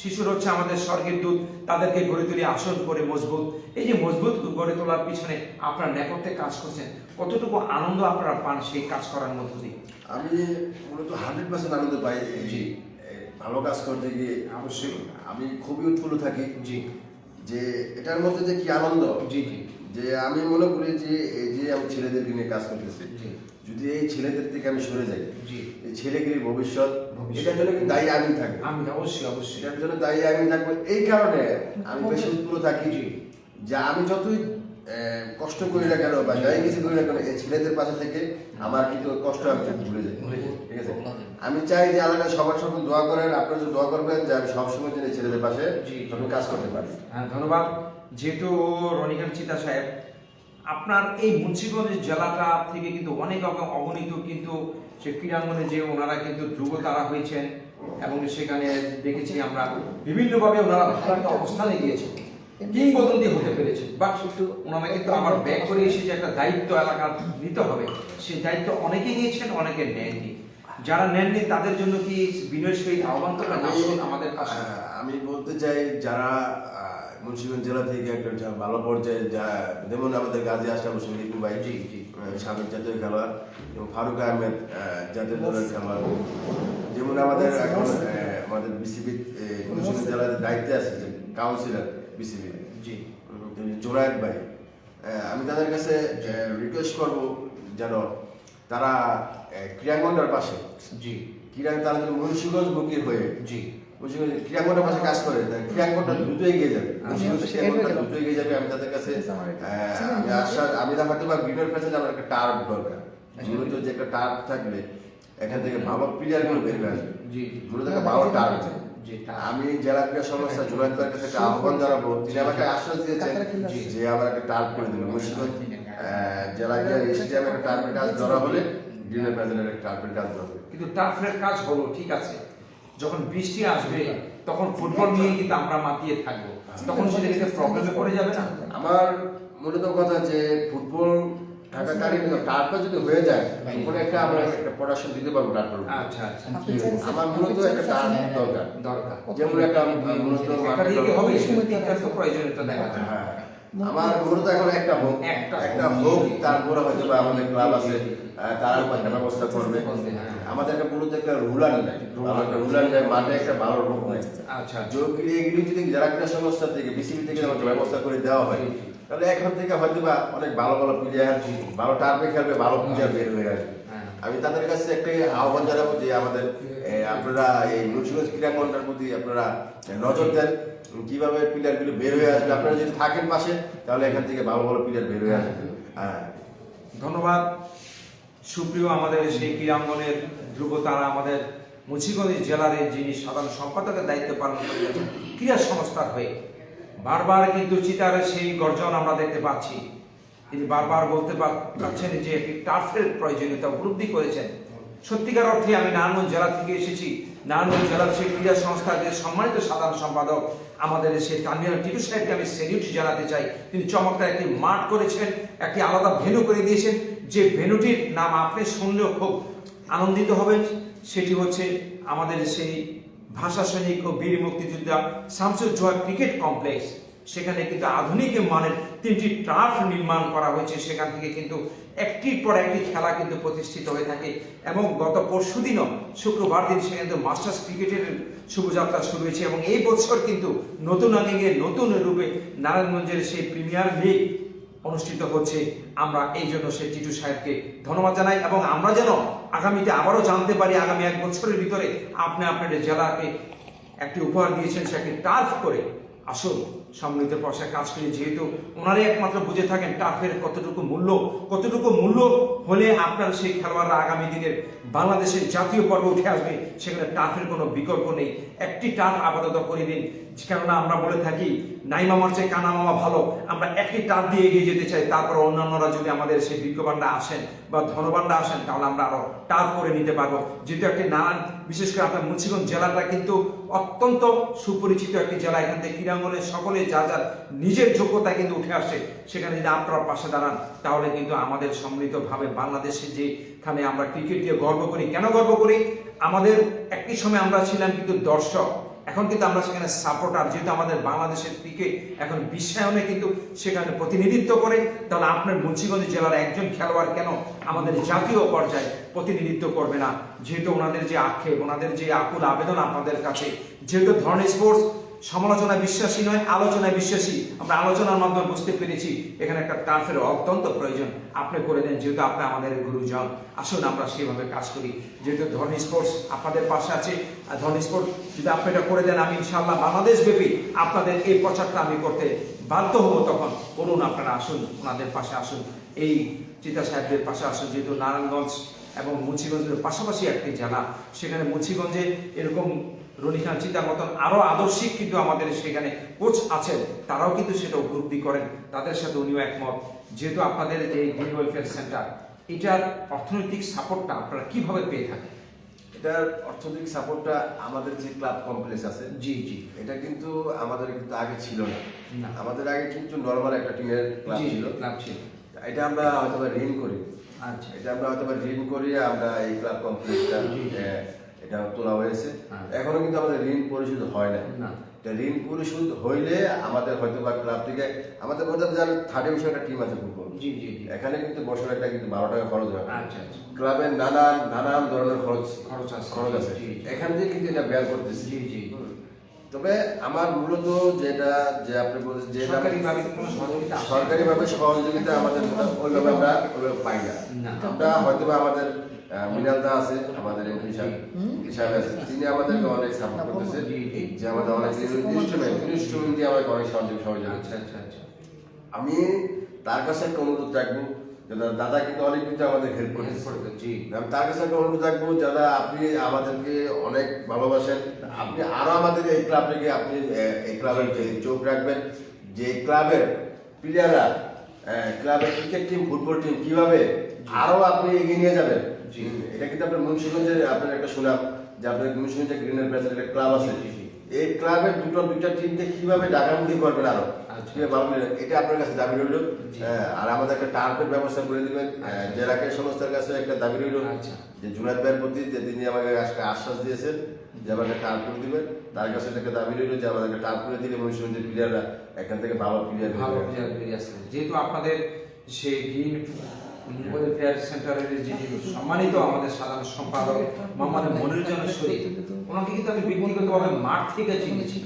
শিশুর হচ্ছে আমাদের স্বর্গের দূত, তাদেরকে গড়ে তুলি আসন করে মজবুত। এই যে মজবুত গড়ে তোলার পিছনে আপনার নেপথ্যে কাজ করছেন, কতটুকু আনন্দ আপনারা পান সেই কাজ করার মধ্য দিয়ে? আমি মূলত 100% আনন্দ পাই ভালো কাজ করতে গিয়ে। অবশ্যই আমি খুবই উৎফুল্ল থাকি। জি। যে এটার মধ্যে যে কি আনন্দ, জি জি যে আমি মনে করি যে এই যে আমি ছেলেদেরকে নিয়ে কাজ করতেছি, জি যদি এই ছেলেদের থেকে আমি সরে যাই, জি এই ছেলেগুলির ভবিষ্যৎ, এটার জন্য কিন্তু দায়ী আমি থাকবো। আমি অবশ্যই অবশ্যই এটার জন্য দায়ী আমি থাকবো। এই কারণে আমি বেশি উৎফুল্ল থাকি যে আমি যতই কষ্ট করি না কেন বা যাই কিছু করি না কেন, এই ছেলেদের পাশে থেকে আমার কিন্তু কষ্ট আমি ভুলে যাই। ঠিক আছে, আমি চাই যে আল্লাহ সবার সঙ্গে দোয়া করেন, আপনারা যদি দোয়া করবেন যে আমি সবসময় যেন এই ছেলেদের পাশে আমি কাজ করতে পারি। হ্যাঁ ধন্যবাদ। যেহেতু রনিখান চিতা সাহেব আপনার এই মুন্সিগঞ্জ জেলাটা থেকে কিন্তু অনেক অগণিত কিন্তু সে ক্রীড়াঙ্গনে যে ওনারা কিন্তু ধ্রুবতারা হয়েছেন এবং সেখানে দেখেছি আমরা বিভিন্নভাবে ওনারা ভালো একটা অবস্থানে গিয়েছেন, কিংবদন্তি হতে পেরেছেন। বা ওনারা কিন্তু আবার ব্যাক করে এসে যে একটা দায়িত্ব এলাকার নিতে হবে, সেই দায়িত্ব অনেকে নিয়েছেন, অনেকে নেননি। যারা নেননি তাদের জন্য কি বিনয়ের সহিত আহ্বান করবেন আসুন আমাদের পাশে? আমি বলতে চাই যারা মুন্সিগঞ্জ জেলা থেকে একটা ভালো পর্যায়ে যা, যেমন আমাদের গাজী আশরাফ হোসেন লিপু ভাই, সাবেক জাতীয় খেলোয়াড়, এবং ফারুক আহমেদ জাতীয় দলের খেলোয়াড়, যেমন আমাদের এখন আমাদের বিসিবি মুন্সিগঞ্জ জেলার দায়িত্বে আছে যে কাউন্সিলর বিসিবি জি জোনায়েদ ভাই, আমি তাদের কাছে রিকোয়েস্ট করব যেন তারা ক্রীড়াঙ্গনটার পাশে জি তারা যদি মুন্সিগঞ্জ মুখী হয়ে জি ক্রীড়াঙ্গনের পাশে কাজ করে, ক্রীড়াঙ্গনটা দ্রুত এগিয়ে যাবে, ক্রীড়াঙ্গনটা দ্রুত এগিয়ে যাবে। আমি তাদের কাছে আমি আশ্বাস, আমি হয়তো বা গ্রিনের প্রেসেন্ট আমার একটা টার্ফ দরকার, মূলত যে একটা টার্ফ থাকলে এখান থেকে ভালো প্লেয়ার গুলো বের হয়ে আসবে, মূলত একটা ভালো টার্ফ। আমি জেলা ক্রীড়া সংস্থা জুনায়েদ ভাইয়ের কাছে একটা আহ্বান জানাবো, তিনি আমাকে আশ্বাস দিয়েছেন যে আমার একটা টার্ফ করে দেবেন। মুন্সিগঞ্জ জেলা ক্রীড়া স্টেডিয়ামে একটা টার্ফের কাজ ধরা হলে গ্রিনের প্রেসেন্টের একটা টার্ফের কাজ ধরা হবে। কিন্তু টার্ফের কাজ হলো ঠিক আছে, যখন বৃষ্টি আসবে তখন ফুটবল নিয়ে কিন্তু আমরা মাতিয়ে থাকবো, তখন সেটা প্রবলেমে পড়ে যাবে না? আমার মূলত কথা যে ফুটবল থাকাকালীন টার্ফটা যদি হয়ে যায় ওখানে একটা আমরা একটা প্রোডাকশন দিতে পারবো টার্ফের উপর। আচ্ছা আচ্ছা, আমার মূলত একটা টার্ফ দরকার, দরকার যেমন একটা মূলত একটা দিকে হবে সেটা তো প্রয়োজনীয়তা দেখা যায়। হ্যাঁ, আমার মূলত এখন একটা হোক, একটা হোক, তারপরে হয়তো বা আমাদের ক্লাব আছে তারা একটা ব্যবস্থা করবে। আমাদের একটা মূলত একটা রুলার নেই, একটা রুলার নেই, মাঠে একটা ভালো রোগ নেই। আচ্ছা যোগগুলি এগুলি যদি যারা ক্রীড়া সংস্থা থেকে বিসিবি থেকে আমাকে ব্যবস্থা করে দেওয়া হয়, তাহলে এখন থেকে হয়তো বা অনেক ভালো ভালো প্লেয়ার ভালো টার্ফে খেলবে, ভালো প্লেয়ার বের হয়ে আসবে। আমি তাদের কাছে একটা আহ্বান জানাবো যে আমাদের আপনারা এই মুন্সিগঞ্জ ক্রীড়াঙ্গনটার প্রতি আপনারা নজর দেন, কিভাবে প্লেয়ারগুলো বের হয়ে আসবে। আপনারা যদি থাকেন পাশে তাহলে এখান থেকে ভালো ভালো প্লেয়ার বের হয়ে আসবে। হ্যাঁ, ধন্যবাদ। সুপ্রিয় আমাদের সেই ক্রীড়াঙ্গনের ধ্রুবতারা আমাদের মুন্সিগঞ্জ জেলার যিনি সাধারণ সম্পাদকের দায়িত্ব পালন করে যাচ্ছেন ক্রীড়া সংস্থার হয়ে, বারবার কিন্তু চিতারের সেই গর্জন আমরা দেখতে পাচ্ছি। তিনি বারবার বলতে পারছেন যে একটি টার্ফের প্রয়োজনীয়তা উপলব্ধি করেছেন। সত্যিকার অর্থে আমি নারায়ণগঞ্জ জেলা থেকে এসেছি, নারায়ণগঞ্জ জেলার সেই ক্রীড়া সংস্থার যে সম্মানিত সাধারণ সম্পাদক আমাদের সেই তানভীর টিটু সাহেবকে আমি সেলিউট জানাতে চাই। তিনি চমৎকার একটি মাঠ করেছেন, একটি আলাদা ভেন্যু করে দিয়েছেন, যে ভেন্যুটির নাম আপনি শুনলেও খুব আনন্দিত হবেন। সেটি হচ্ছে আমাদের সেই ভাষা সৈনিক ও বীর মুক্তিযোদ্ধা শামসুজ্জোহা ক্রিকেট কমপ্লেক্স। সেখানে কিন্তু আধুনিক মানের 3টি টার্ফ নির্মাণ করা হয়েছে। সেখান থেকে কিন্তু একটির পর একটি খেলা কিন্তু প্রতিষ্ঠিত হয়ে থাকে এবং গত পরশুদিনও শুক্রবার দিন সেখানে কিন্তু মাস্টার্স ক্রিকেটের শুভযাত্রা শুরু হয়েছে এবং এই বছর কিন্তু নতুন আঙ্গিকে নতুন রূপে নারায়ণগঞ্জের সেই প্রিমিয়ার লিগ অনুষ্ঠিত হচ্ছে। আমরা এই জন্য সেই টিটু সাহেবকে ধন্যবাদ জানাই এবং আমরা যেন আগামীতে আবারও জানতে পারি আগামী 1 বছরের ভিতরে আপনি আপনাদের জেলাকে একটি উপহার দিয়েছেন, সেটি টার্ফ করে আসুন সম্মিলিত পয়সা কাজ করি। যেহেতু ওনারাই একমাত্র বুঝে থাকেন টার্ফের কতটুকু মূল্য হলে আপনার সেই খেলোয়াড়রা আগামী দিনের বাংলাদেশের জাতীয় পর্বে উঠে আসবে, সেখানে টার্ফের কোনো বিকল্প নেই। একটি টার্ফ আপাতত করে দিন, কেননা আমরা বলে থাকি নাই মামার চেয়ে কানা মামা ভালো। আমরা একটি টার্ফ দিয়ে এগিয়ে যেতে চাই, তারপর অন্যান্যরা যদি আমাদের সেই বিজ্ঞবানরা আসেন বা ধনবানরা আসেন তাহলে আমরা আরো টার্ফ করে নিতে পারবো। যেহেতু একটি নানান, বিশেষ করে আপনার মুন্সিগঞ্জ জেলাটা কিন্তু অত্যন্ত সুপরিচিত একটি জেলা, এখান থেকে ক্রীড়াঙ্গনের সকলে যার নিজের যোগ্যতায় কিন্তু উঠে আসে। সেখানে যদি আপনারা পাশে দাঁড়ান তাহলে কিন্তু আমাদের সম্মিলিতভাবে বাংলাদেশে যেখানে আমরা ক্রিকেট দিয়ে গর্ব করি, কেন গর্ব করি? আমাদের একটি সময় আমরা ছিলাম কিন্তু দর্শক, এখন কিন্তু আমরা সেখানে সাপোর্টার। যেহেতু আমাদের বাংলাদেশের ক্রিকেট এখন বিশ্বায়নে কিন্তু সেখানে প্রতিনিধিত্ব করে, তাহলে আপনার মুন্সিগঞ্জ জেলার একজন খেলোয়াড় কেন আমাদের জাতীয় পর্যায়ে প্রতিনিধিত্ব করবে না? যেহেতু ওনাদের যে আক্ষেপ, ওনাদের যে আকুল আবেদন আপনাদের কাছে, যেহেতু ধরনের স্পোর্টস সমালোচনায় বিশ্বাসী নয়, আলোচনায় বিশ্বাসী। আমরা আলোচনার মাধ্যমে বুঝতে পেরেছি এখানে একটা টার্ফের অত্যন্ত প্রয়োজন। আপনি করে দেন, যেহেতু আপনি আমাদের গুরুজন, আসুন আমরা সেভাবে কাজ করি। যেহেতু ধর্ণী স্পোর্টস আপনাদের পাশে আছে, ধর্ণী স্পোর্টস যদি আপনি এটা করে দেন, আমি ইনশাআল্লাহ বাংলাদেশ ব্যাপী আপনাদের এই প্রচারটা আমি করতে বাধ্য হব। তখন করুন, আপনারা আসুন, ওনাদের পাশে আসুন, এই চিতা সাহেবদের পাশে আসুন। যেহেতু নারায়ণগঞ্জ এবং মুন্সিগঞ্জের পাশাপাশি একটি জেলা, সেখানে মুন্সিগঞ্জে এরকম রনি খান চিতার মতন আরো আদর্শিক কিন্তু আমাদের সেখানে কোচ আছেন, তারাও কিন্তু সেটা উপলব্ধি করেন, তাদের সাথে উনিও একমত। যেহেতু আপনাদের যে গ্রিন ওয়েলফেয়ার সেন্টার, এটার অর্থনৈতিক সাপোর্টটা আপনারা কিভাবে পেয়ে থাকেন? এটার অর্থনৈতিক সাপোর্টটা আমাদের যে ক্লাব কমপ্লেক্স আছে, জি জি, এটা কিন্তু আমাদের কিন্তু আগে ছিল না। না। আমাদের আগে কিন্তু নর্মাল একটা টিনের ক্লাব ছিল। ক্লাব ছিল। এটা আমরা হয়তো ঋণ করি, আচ্ছা, এটা আমরা হয়তো ঋণ করি, আমরা এই ক্লাব কমপ্লেক্সটা এটা তোলা হয়েছে। এখনো কিন্তু আমাদের ঋণ পরিশোধ হয় না। ঋণ পরিশোধ হইলে আমাদের হয়তো বা ক্লাব থেকে আমাদের মধ্যে 30 একটা টিম আছে ফুটবল। জি জি, এখানে কিন্তু বছরে একটা কিন্তু 12 টাকা খরচ হয়। আচ্ছা আচ্ছা, ক্লাবের নানান ধরনের খরচ আছে। এখান থেকে কিন্তু এটা ব্যয় করতেছি। জি জি। তবে আমার মূলত যেটা যে আপনি বলছেন যে সরকারিভাবে কোনো সহযোগিতা আসে? সরকারিভাবে সহযোগিতা আমাদের ওইভাবে আমরা ওইভাবে পাই না। আমরা হয়তো বা আমাদের মিনালদা আছে, আমাদের এমপি সাহেব আছে, তিনি আমাদেরকে অনেক সাপোর্ট করতেছে, যে আমাদের অনেক ইনস্ট্রুমেন্ট দিয়ে আমাকে অনেক সহযোগিতা। আচ্ছা আচ্ছা আচ্ছা। আমি তার কাছে একটা অনুরোধ রাখবো, দাদা কিন্তু অনেক কিছু আমাদের হেল্প করেছে। জি, আমি তার কাছে একটা অনুরোধ রাখবো, দাদা আপনি আমাদেরকে অনেক ভালোবাসেন, আপনি আরো আমাদের এই ক্লাবটাকে আপনি এই ক্লাবের চোখ রাখবেন, যে ক্লাবের প্লেয়াররা, ক্লাবের ক্রিকেট টিম, ফুটবল টিম কিভাবে আরো আপনি এগিয়ে নিয়ে যাবেন। এটা কিন্তু আপনার মুন্সিগঞ্জের আপনার একটা সুনাম, যে আপনার মুন্সিগঞ্জের গ্রিনের প্যাসের একটা ক্লাব আছে, এই ক্লাবের দুইটা টিমকে কিভাবে ডাকামুখী করবেন আরো, এটা আপনার কাছে দাবি রইল। আর আমাদের একটা টার্ফের ব্যবস্থা করে দিবেন। জেলাকে সংস্থার কাছে একটা দাবি রইল, যে জুনায়েদ ভাইয়ের প্রতি যে তিনি আমাকে আজকে আশ্বাস দিয়েছেন যে আমাকে টার্ফ করে দিবেন, তার কাছে একটা দাবি রইল যে আমাদেরকে টার্ফ করে দিলে মুন্সিগঞ্জের প্লেয়াররা এখান থেকে ভালো প্লেয়ার বেরিয়ে আসবে। যেহেতু আপনাদের সেই গ্রিন ওয়েলফেয়ার সেন্টারের যিনি সম্মানিত আমাদের সাধারণ সম্পাদক মোহাম্মদ মনিরুজ্জামান শরীফ, ওনাকে কিন্তু আমি ব্যক্তিগতভাবে মাঠ থেকে চিনেছি।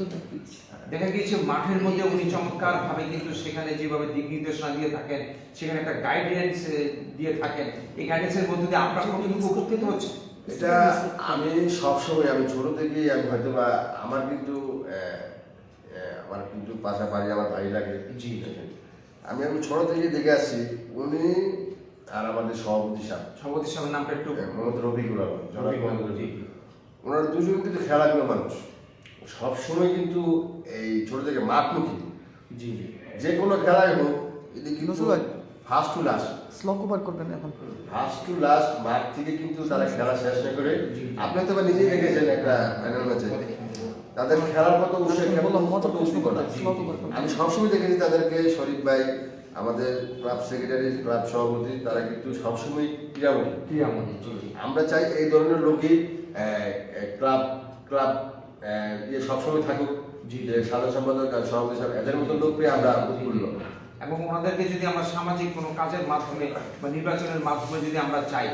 দেখা গিয়েছে মাঠের মধ্যে উনি চমৎকার ভাবে কিন্তু সেখানে যেভাবে দিক নির্দেশনা দিয়ে থাকেন, সেখানে একটা গাইডলাইন্স দিয়ে থাকেন, এই গাইডলাইন্সের মধ্যে দিয়ে আপনার কতটুকু উপকৃত হচ্ছে? এটা আমি সবসময়, আমি ছোট থেকেই আমি হয়তো বা আমার কিন্তু পাশাপাশি আমার ভাই লাগে। জি, আমি ছোট থেকে দেখে আসছি, উনি আর আমাদের সভাপতি সাহেবের নামটা একটু মোহাম্মদ রফিকুল আলম, ওনারা দুজন কিন্তু খেলাধুলো মানুষ, সবসময় কিন্তু এই ছোট থেকে মাঠমুখী। জি জি, যে কোনো খেলায় হোক, এদিকে কিন্তু first to last first to last মাঠ থেকে কিন্তু তারা খেলা শেষ না করে, আপনি তো নিজেই দেখেছেন একটা ফাইনাল ম্যাচে তাদের খেলার কত উৎসাহ, আমি সবসময় দেখেছি তাদেরকে। শরীফ ভাই আমাদের ক্লাব সেক্রেটারি, ক্লাব সভাপতি, তারা কিন্তু সবসময় ক্রীড়ামুখী। আমরা চাই এই ধরনের লোকই ক্লাব ক্লাব সবসময় থাকুক, যে সাধারণ সম্পাদক সভাপতি সাহেব, এদের মতো লোককে আমরা উৎফুল্ল। এবং ওনাদেরকে যদি আমরা সামাজিক কোনো কাজের মাধ্যমে বা নির্বাচনের মাধ্যমে যদি আমরা চাই,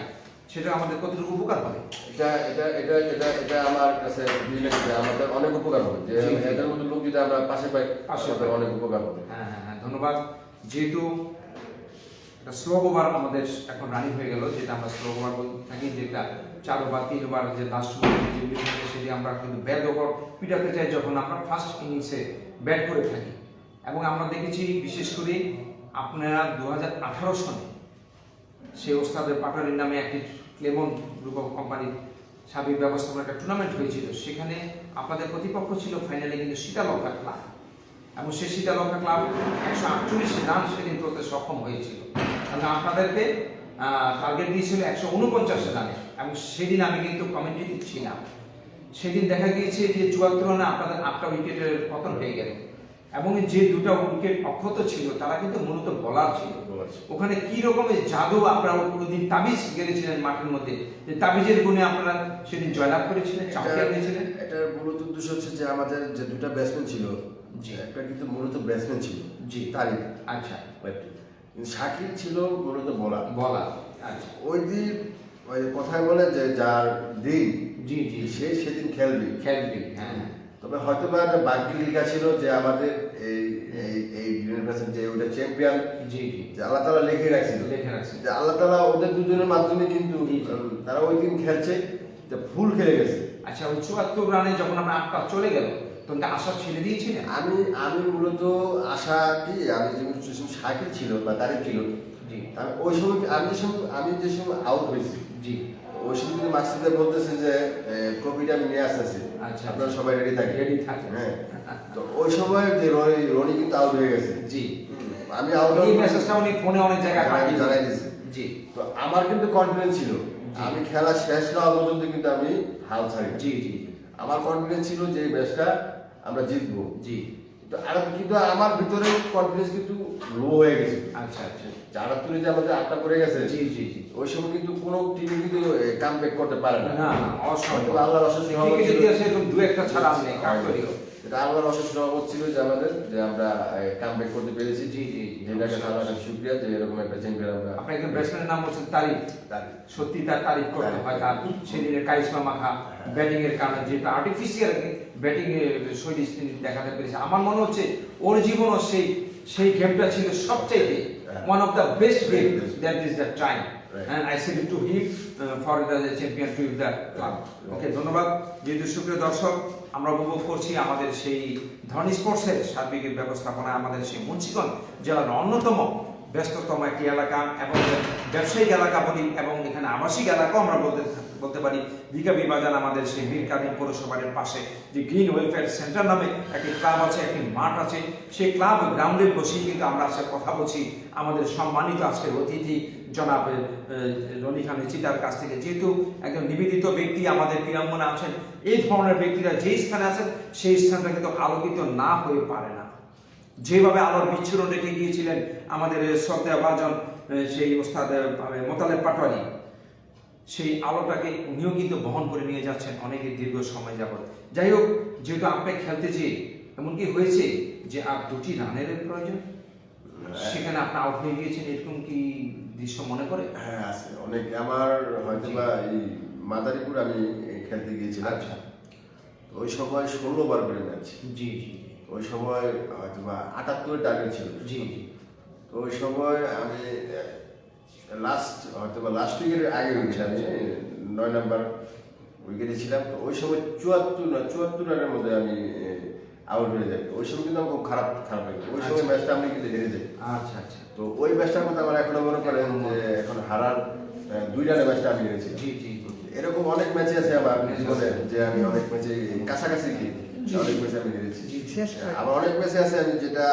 সেটা আমাদের কতটুকু উপকার হবে? এটা এটা এটা এটা এটা আমার কাছে আমাদের অনেক উপকার হবে, যে এদের মতো লোক যদি আমরা পাশে পাই, অনেক উপকার হবে। হ্যাঁ হ্যাঁ হ্যাঁ, ধন্যবাদ। যেহেতু একটা স্লোগ ওভার আমাদের এখন রানিং হয়ে গেল, যেটা আমরা স্লোগ ওভার বলতে থাকি, যেটা 4 ওভার 3 ওভার যে লাস্ট সেটি আমরা কিন্তু ব্যাট ওভার পিটাতে চাই যখন আমরা ফার্স্ট ইনিংসে ব্যাট করে থাকি। এবং আমরা দেখেছি বিশেষ করে আপনারা 2018 সনে সেই ওস্তাদের পাটারির নামে একটি ক্লেমন গ্রুপ অফ কোম্পানির সাবেক ব্যবস্থাপনা একটা টুর্নামেন্ট হয়েছিল, সেখানে আপনাদের প্রতিপক্ষ ছিল ফাইনালে কিন্তু শীতলক্ষা ক্লাব, এবং সেই শীতলক্ষা ক্লাব 148 রান সেদিন করতে সক্ষম হয়েছিল, কারণ আপনাদেরকে টার্গেট দিয়েছিল 149 রানে। এবং সেদিন আমি কিন্তু কমেন্ট্রি ছিলাম, সেদিন দেখা গিয়েছে যে 74 রানে আপনাদের 8টা উইকেটের পতন হয়ে গেল, এবং যে 2টা উইকেট অক্ষত ছিল তারা কিন্তু মূলত বোলার ছিল। ওখানে কি রকমের জাদু আপনারা কোনোদিন তাবিজ গেড়েছিলেন মাঠের মধ্যে, যে তাবিজের গুণে আপনারা সেদিন জয়লাভ করেছিলেন, চ্যাম্পিয়ন হয়েছিলেন? এটার মূলত উদ্দেশ্য হচ্ছে যে আমাদের যে 2টা ব্যাটসম্যান ছিল, একটা কিন্তু মূলত ব্যাটসম্যান ছিল, তারিক, আচ্ছা, শাকিল ছিল মূলত বোলার। আচ্ছা, ওই দিন ওই কথায় বলে যে যার দিন জি জি, সে সেদিন খেলবি। হ্যাঁ। তো তবে হয়তো বা একটা বাক্যে লেখা ছিল যে আমাদের এই এই এই জেনারেশন যে ওটা চ্যাম্পিয়ন, জি জি যে আল্লাহ তাআলা লিখে রাখছিল, যে আল্লাহ তাআলা ওদের দুজনের মাধ্যমে কিন্তু তারা ওই দিন খেলছে যে ফুল খেলে গেছে। আচ্ছা, ওই 74 রানে যখন আমরা 8টা চলে গেল তখন কি আশা ছেড়ে দিয়েছিলেন? আমি মূলত আশা কি, আমি যে সাইকেল ছিল বা গাড়ি ছিল, জি আমি ওই সময় আমি যে সময় আউট হয়েছি, জি ওই সময় কিন্তু মাস্টারদের বলতেছে যে ট্রফিটা আমি নিয়ে আসতেছি, আচ্ছা, আপনারা সবাই রেডি থাকেন। রেডি থাকেন। হ্যাঁ, তো ওই সময় যে রনি কিন্তু আউট হয়ে গেছে। জি, আমি আউট এই মেসেজটা উনি ফোনে অনেক জায়গায় পাঠিয়ে জানাই দিয়েছি। জি, তো আমার কিন্তু কনফিডেন্স ছিল, আমি খেলা শেষ না হওয়া পর্যন্ত কিন্তু আমি হাল ছাড়ি। জি জি আমার কনফিডেন্স ছিল যে এই ম্যাচটা আমরা জিতবো। জি, কিন্তু আমার ভিতরে কনফিডেন্স কিন্তু লো হয়ে গেছে। আচ্ছা আচ্ছা, যারা তুলে যে আমাদের 8টা পড়ে গেছে, জি জি জি, ওই সময় কিন্তু কোনো টিমই কিন্তু কামব্যাক করতে পারে না। না না, অসম্ভব। আল্লাহর অশেষ রহমত ক্রিকেট ছিল, ইতিহাসে এরকম দু একটা ছাড়া আর নেই, কাকতালীয়। এটা আল্লাহর অশেষ রহমত ছিল যে আমাদের, যে আমরা কামব্যাক করতে পেরেছি। জি জি জি, যেটাকে আল্লাহর কাছে শুকরিয়া যে এরকম একটা চ্যাম্পিয়ন আমরা। আপনার একজন ব্যাটসম্যানের নাম হচ্ছেন তারিফ, সত্যি তার তারিফ করতে হয়। তার সেদিনের কারিশমা মাখা ব্যাটিং এর কারণে যেটা আর্টিফিশিয়াল ব্যাটিং এর শৈলী তিনি দেখাতে পেরেছে। আমার মনে হচ্ছে ওর জীবনও সেই গেমটা ছিল সবচেয়ে one of the best game that is the time, and I salute to him for the championship of the club. Okay, ধন্যবাদ। যেহেতু সুপ্রিয় দর্শক, আমরা উপভোগ করছি আমাদের সেই ধনী স্পোর্টসের সার্বিক ব্যবস্থাপনা, আমাদের সেই মুন্সিগঞ্জ জেলার অন্যতম ব্যস্ততম একটি এলাকা এবং ব্যবসায়িক এলাকা বলি, এবং এখানে আবাসিক এলাকাও আমরা বলতে পারি। বিকাবি বাজার আমাদের সেই মীর কাদিম পৌরসভার পাশে যে গ্রিন ওয়েলফেয়ার সেন্টার নামে একটি ক্লাব আছে, একটি মাঠ আছে। সেই ক্লাব গ্রাউন্ডে বসেই কিন্তু আমরা আজকে কথা বলছি আমাদের সম্মানিত আজকের অতিথি জনাব রনি খান চিতার কাছ থেকে। যেহেতু একজন নিবেদিত ব্যক্তি আমাদের ক্রীড়াঙ্গনে আছেন, এই ধরনের ব্যক্তিরা যেই স্থানে আছেন সেই স্থানটা কিন্তু আলোকিত না হয়ে পারে না। যেভাবে আলোর বিচ্ছুরণ রেখে গিয়েছিলেন আমাদের শ্রদ্ধেয় ভাজন সেই ওস্তাদ মোতালেব পাটোয়ারি, সেই আলোটাকে উনিও কিন্তু বহন করে নিয়ে যাচ্ছেন অনেকের দীর্ঘ সময় যাবত। যাই হোক, যেহেতু আপনি খেলতে যেয়ে এমনকি হয়েছে যে আর 2টি রানের প্রয়োজন, সেখানে আপনি আউট হয়ে গিয়েছেন, এরকম কি দৃশ্য মনে করে? হ্যাঁ আছে অনেক। আমার হয়তো বা এই মাদারীপুর আমি খেলতে গিয়েছিলাম। আচ্ছা, ওই সময় 16 ওভার করে ম্যাচ। জি জি, ওই সময় হয়তো বা 78 টার্গেট ছিল। জি জি, তো ওই সময় আমি লাস্ট উইকেটের আগে আমি 9 নাম্বার উইকেটে ছিলাম। তো ওই সময় 74 রানের মধ্যে আমি আউট হয়ে যাই। ওই সময় কিন্তু আমার খুব খারাপ লাগে। ওই সময় ম্যাচটা আমি কিন্তু হেরে যাই। আচ্ছা আচ্ছা, তো ওই ম্যাচটার মধ্যে আমার এখনো মনে করেন যে এখন হারার 2 রানের ম্যাচটা আমি হেরেছি। জি জি, এরকম অনেক ম্যাচে আছে আমার জীবনে যে আমি অনেক ম্যাচে কাছাকাছি গিয়ে অনেক ম্যাচে আমি হেরেছি। আবার অনেক ম্যাচে আছে আমি যেটা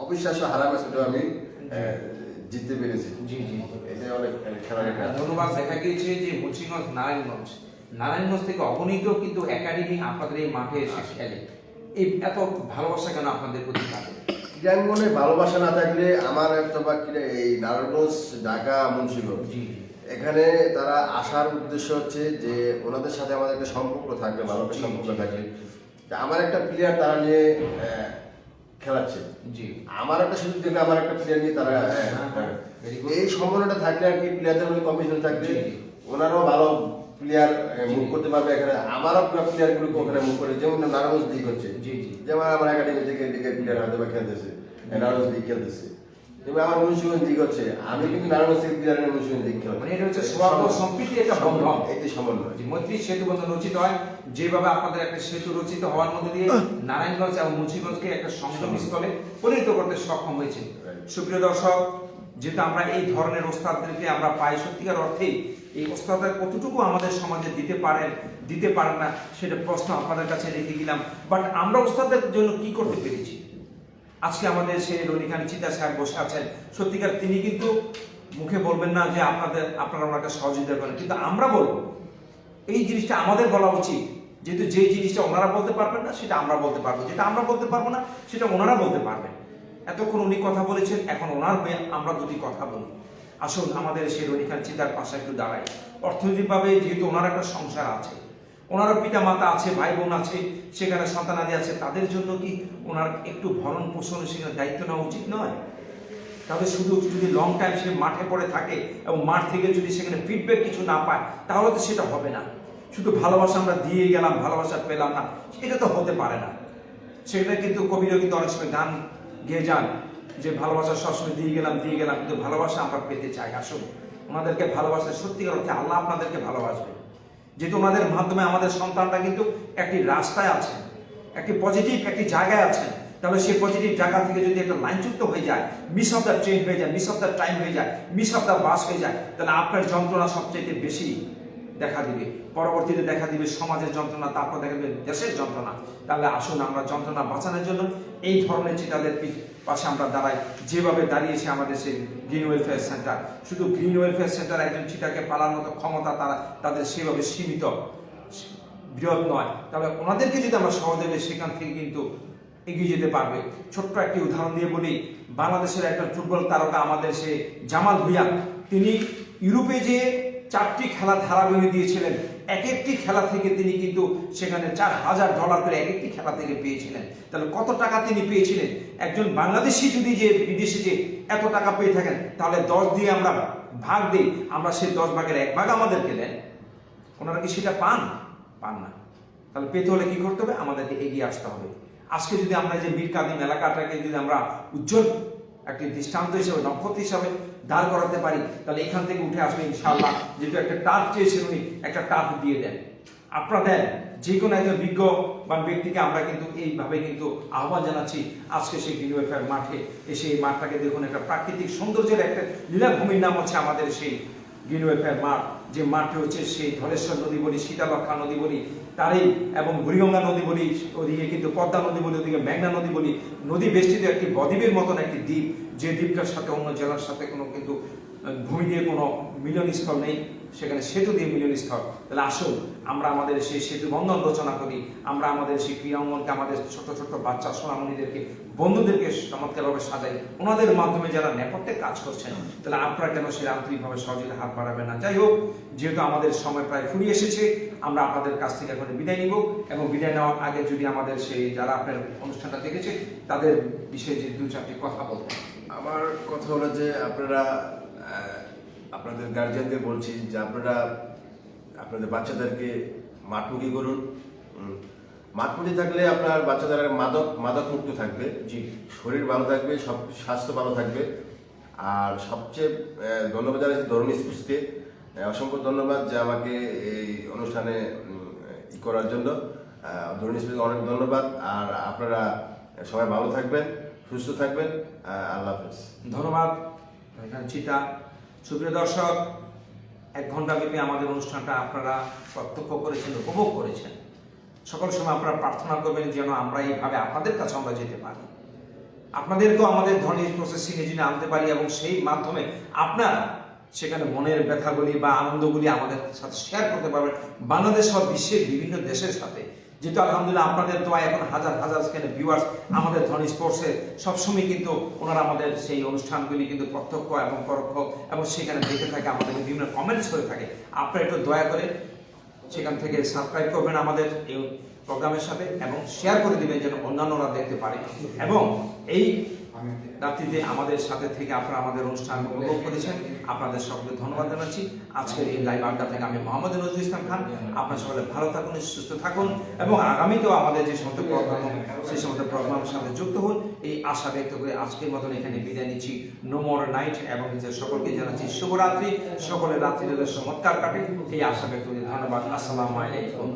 অবিশ্বাস্য হারা ম্যাচটা আমি জিততে পেরেছি। জি জি, এটা অনেক খেলার একটা। ধন্যবাদ। দেখা গিয়েছে যে মুন্সিগঞ্জ নারায়ণগঞ্জ থেকে অগণিত কিন্তু একাডেমি আপনাদের এই মাঠে এসে খেলে। এই এত ভালোবাসা কেন আপনাদের প্রতি তাদের? ক্রীড়াঙ্গনে ভালোবাসা না থাকলে আমার একটা বা এই নারায়ণগঞ্জ, ঢাকা, মুন্সিগঞ্জ জি, এখানে তারা আসার উদ্দেশ্য হচ্ছে যে ওনাদের সাথে আমাদের একটা সম্পর্ক থাকবে, ভালো একটা সম্পর্ক থাকবে। আমার একটা প্লেয়ার তারা নিয়ে খেলাচ্ছে, জি, আমার একটা সুযোগ দেখে আমার একটা প্লেয়ার নিয়ে তারা এই সম্মানটা থাকলে আর কি, প্লেয়ারদের মধ্যে কম্পিটিশন থাকবে, ওনারাও ভালো প্লেয়ার মুভ করতে পারবে। এখানে আমারও প্লেয়ারগুলো ওখানে মুভ করে, যেমন নারায়ণগঞ্জ লিগ হচ্ছে, জি জি, যেমন আমার একাডেমি থেকে প্লেয়ার হয়তো বা খেলতেছে, নারায়ণগঞ্জ লিগ খেলতেছে। এবং আমার মুন্সিগঞ্জ লিগ হচ্ছে, আমি কিন্তু নারায়ণগঞ্জ থেকে প্লেয়ারের মুন্সিগঞ্জ লিগ খেলবো। মানে এটা হচ্ছে সম্প্রীতি একটা বন্ধন, এটি সমন্বয়, মৈত্রী সেতু বন্ধন রচিত হয়। যেভাবে আপনাদের একটা সেতু রচিত হওয়ার মধ্যে দিয়ে নারায়ণগঞ্জ এবং মুন্সিগঞ্জকে একটা সংগম স্থলে পরিণত করতে সক্ষম হয়েছে। সুপ্রিয় দর্শক, যেহেতু আমরা এই ধরনের ওস্তাদদেরকে আমরা পাই, সত্যিকার অর্থেই এই ওস্তাদরা কতটুকু আমাদের সমাজে দিতে পারেন না সেটা প্রশ্ন আপনাদের কাছে রেখে গেলাম। বাট আমরা ওস্তাদদের জন্য কি করতে পেরেছি? আজকে আমাদের সেই রনি খান চিতা সাহেব বসে আছেন, সত্যিকার তিনি কিন্তু মুখে বলবেন না যে আপনারা ওনাকে সহযোগিতা করেন, কিন্তু আমরা বলবো এই জিনিসটা আমাদের বলা উচিত। যেহেতু যে জিনিসটা ওনারা বলতে পারবেন না সেটা আমরা বলতে পারবো, যেটা আমরা বলতে পারবো না সেটা ওনারা বলতে পারবেন। এতক্ষণ উনি কথা বলেছেন, এখন ওনার হয়ে আমরা দুটি কথা বলি। আসুন আমাদের সেই রনি খান চিতার পাশে একটু দাঁড়াই। অর্থনৈতিকভাবে যেহেতু ওনার একটা সংসার আছে, ওনারও পিতা মাতা আছে, ভাই বোন আছে, সেখানে সন্তানাদি আছে, তাদের জন্য কি ওনার একটু ভরণ পোষণের সেখানে দায়িত্ব নেওয়া উচিত নয়? তাহলে শুধু যদি লং টাইম সে মাঠে পড়ে থাকে এবং মাঠ থেকে যদি সেখানে ফিডব্যাক কিছু না পায়, তাহলে তো সেটা হবে না। শুধু ভালোবাসা আমরা দিয়ে গেলাম, ভালোবাসা পেলাম না, এটা তো হতে পারে না। সেটা কিন্তু কবিরা কিন্তু অনেক সময় গান গেয়ে যান যে ভালোবাসা সবসময় দিয়ে গেলাম, কিন্তু ভালোবাসা আমরা পেতে চাই। আসুন ওনাদেরকে ভালোবাসা, সত্যিকার অর্থে আল্লাহ আপনাদেরকে ভালোবাসবে, যেহেতু ওনাদের মাধ্যমে আমাদের সন্তানরা কিন্তু একটি রাস্তায় আছে, একটি পজিটিভ একটি জায়গায় আছেন। তাহলে সেই পজিটিভ জায়গা থেকে যদি একটা লাইনচ্যুত হয়ে যায়, মিস অফ দ্য ট্রেন হয়ে যায়, মিস অফ দ্য টাইম হয়ে যায়, মিস অফ দ্য বাস হয়ে যায়, তাহলে আপনার যন্ত্রণা সবচেয়ে বেশি দেখা দিবে, পরবর্তীতে দেখা দিবে সমাজের যন্ত্রণা, তারপর দেখা দিবে দেশের যন্ত্রণা। তাহলে আসুন আমরা যন্ত্রণা বাঁচানোর জন্য এই ধরনের চিতাদের পাশে আমরা দাঁড়াই, যেভাবে দাঁড়িয়েছে আমাদের সেই গ্রিন ওয়েলফেয়ার সেন্টার। শুধু গ্রিন ওয়েলফেয়ার সেন্টার একজন চিতাকে পালার মতো ক্ষমতা তাদের সেভাবে সীমিত, বৃহৎ নয়। তাহলে ওনাদেরকে যদি আমরা সহযোগে সেখান থেকে কিন্তু এগিয়ে যেতে পারবে। ছোট্ট একটি উদাহরণ দিয়ে বলি, বাংলাদেশের একটা ফুটবল তারকা আমাদের সে জামাল ভুঁইয়া, তিনি ইউরোপে যে 4টি খেলা ধারাবাহিক দিয়েছিলেন, এক একটি খেলা থেকে তিনি কিন্তু সেখানে $4,000 করে এক একটি খেলা থেকে পেয়েছিলেন। তাহলে কত টাকা তিনি পেয়েছিলেন? একজন বাংলাদেশি যদি যে বিদেশে যে এত টাকা পেয়ে থাকেন, তাহলে 10 দিয়ে আমরা ভাগ দিই, আমরা সেই 10 ভাগের 1 ভাগ আমাদেরকে দেন। ওনারা কি সেটা পান না? তাহলে পেতে হলে কি করতে হবে? আমাদেরকে এগিয়ে আসতে হবে। আজকে যদি আমরা যে মীর কাদিম এলাকাটাকে যদি আমরা উজ্জ্বল একটি দৃষ্টান্ত হিসেবে, নক্ষত্র হিসাবে দাঁড় করাতে পারি, তাহলে এখান থেকে উঠে আসবে ইনশাআল্লাহ। যেহেতু একটা টার্ফ চেয়েছেন উনি, একটা টার্ফ দিয়ে দেন, আপনারা দেন। যে কোনো একজন বিজ্ঞবান ব্যক্তিকে আমরা কিন্তু এইভাবে কিন্তু আহ্বান জানাচ্ছি। আজকে সেই গ্রিন ওয়েলফেয়ার মাঠে এসে এই মাঠটাকে দেখুন, একটা প্রাকৃতিক সৌন্দর্যের একটা লীলাভূমির নাম হচ্ছে আমাদের সেই গ্রিন ওয়েলফেয়ার মাঠ। যে মাঠটি হচ্ছে সেই ধলেশ্বর নদী বলি, শীতলক্ষা নদী বলি, তারই এবং বুড়িগঙ্গা নদী বলি, ওদিকে কিন্তু পদ্মা নদী বলি, ওদিকে মেঘনা নদী বলি, নদী বেষ্টিত একটি বদ্বীপের মতন একটি দ্বীপ, যে দ্বীপটার সাথে অন্য জেলার সাথে কোনো কিন্তু ভূমি দিয়ে কোনো মিলনস্থল নেই, সেখানে সেতু দিয়ে মিলনস্থল। তাহলে আসুন আমরা আমাদের সেই সেতু বন্ধন রচনা করি, আমরা আমাদের সেই ক্রীড়াঙ্গনকে, আমাদের ছোট ছোট বাচ্চা সোনামণিদেরকে, বন্ধুদেরকে চমৎকারভাবে সাজাই। ওনাদের মাধ্যমে যারা নেপথ্যে কাজ করছেন, তাহলে আপনারা কেন সেই আন্তরিকভাবে সহযোগিতা হাত বাড়াবেন না? যাই হোক, যেহেতু আমাদের সময় প্রায় ফুরিয়ে এসেছে, আমরা আপনাদের কাছ থেকে এখন বিদায় নিব। এবং বিদায় নেওয়ার আগে যদি আমাদের সেই যারা আপনার অনুষ্ঠানটা দেখেছে তাদের বিষয়ে যে 2-4টি কথা বলতেন। আমার কথা হলো যে আপনারা আপনাদের গার্জিয়ানদের বলছি যে আপনারা আপনাদের বাচ্চাদেরকে মাঠমুখী করুন। মাঠমুখী থাকলে আপনার বাচ্চাদের মাদক মুক্ত থাকবে, জি, শরীর ভালো থাকবে, সব স্বাস্থ্য ভালো থাকবে। আর সবচেয়ে ধন্যবাদ জানাচ্ছি ধর্মী স্পেসকে, অসংখ্য ধন্যবাদ যে আমাকে এই অনুষ্ঠানে করার জন্য। ধর্মী স্পেসকে অনেক ধন্যবাদ। আর আপনারা সবাই ভালো থাকবেন, সুস্থ থাকবেন। আল্লাহ হাফেজ। ধন্যবাদ চিতা। সুপ্রিয় দর্শক, 1 ঘন্টা ব্যাপী আমাদের অনুষ্ঠানটা আপনারা প্রত্যক্ষ করেছেন, উপভোগ করেছেন। সকল সময় আপনারা প্রার্থনা করবেন যেন আমরা এইভাবে আপনাদের কাছে আমরা যেতে পারি, আপনাদেরকেও আমাদের ধরনের প্রসেসিংয়ে যিনি আনতে পারি, এবং সেই মাধ্যমে আপনারা সেখানে মনের ব্যথাগুলি বা আনন্দগুলি আমাদের সাথে শেয়ার করতে পারবেন, বাংলাদেশ সহ বিশ্বের বিভিন্ন দেশের সাথে। যেহেতু আলহামদুলিল্লাহ আপনাদের দোয়া এখন হাজার হাজার সেখানে ভিউয়ার্স আমাদের ধনী স্পোর্টসে সবসময় কিন্তু ওনারা আমাদের সেই অনুষ্ঠানগুলি কিন্তু প্রত্যক্ষ এবং পরোক্ষ এবং সেখানে দেখে থাকে, আমাদের বিভিন্ন কমেন্টস করে থাকে। আপনারা একটু দয়া করে সেখান থেকে সাবস্ক্রাইব করবেন আমাদের এই প্রোগ্রামের সাথে এবং শেয়ার করে দিবেন যেন অন্যান্যরা দেখতে পারে। এবং এই রাত্রিতে আমাদের সাথে থেকে আপনারা আমাদের অনুষ্ঠান উপভোগ করেছেন, আপনাদের সকলকে ধন্যবাদ জানাচ্ছি। আজকের এই লাইভ আড্ডা থেকে আমি মোহাম্মদ নজরুল ইসলাম খান। আপনারা সকলে ভালো থাকুন, সুস্থ থাকুন এবং আগামীতেও আমাদের যে সমস্ত প্রোগ্রাম সেই সমস্ত প্রোগ্রামের সাথে যুক্ত হন, এই আশা ব্যক্ত করে আজকের মতন এখানে বিদায় নিচ্ছি। নো মোর নাইট এবং নিজের সকলকে জানাচ্ছি শুভরাত্রি, সকলের রাত্রি চমৎকার কাটে এই আশা ব্যক্ত করে ধন্যবাদ। আসসালামু আলাইকুম।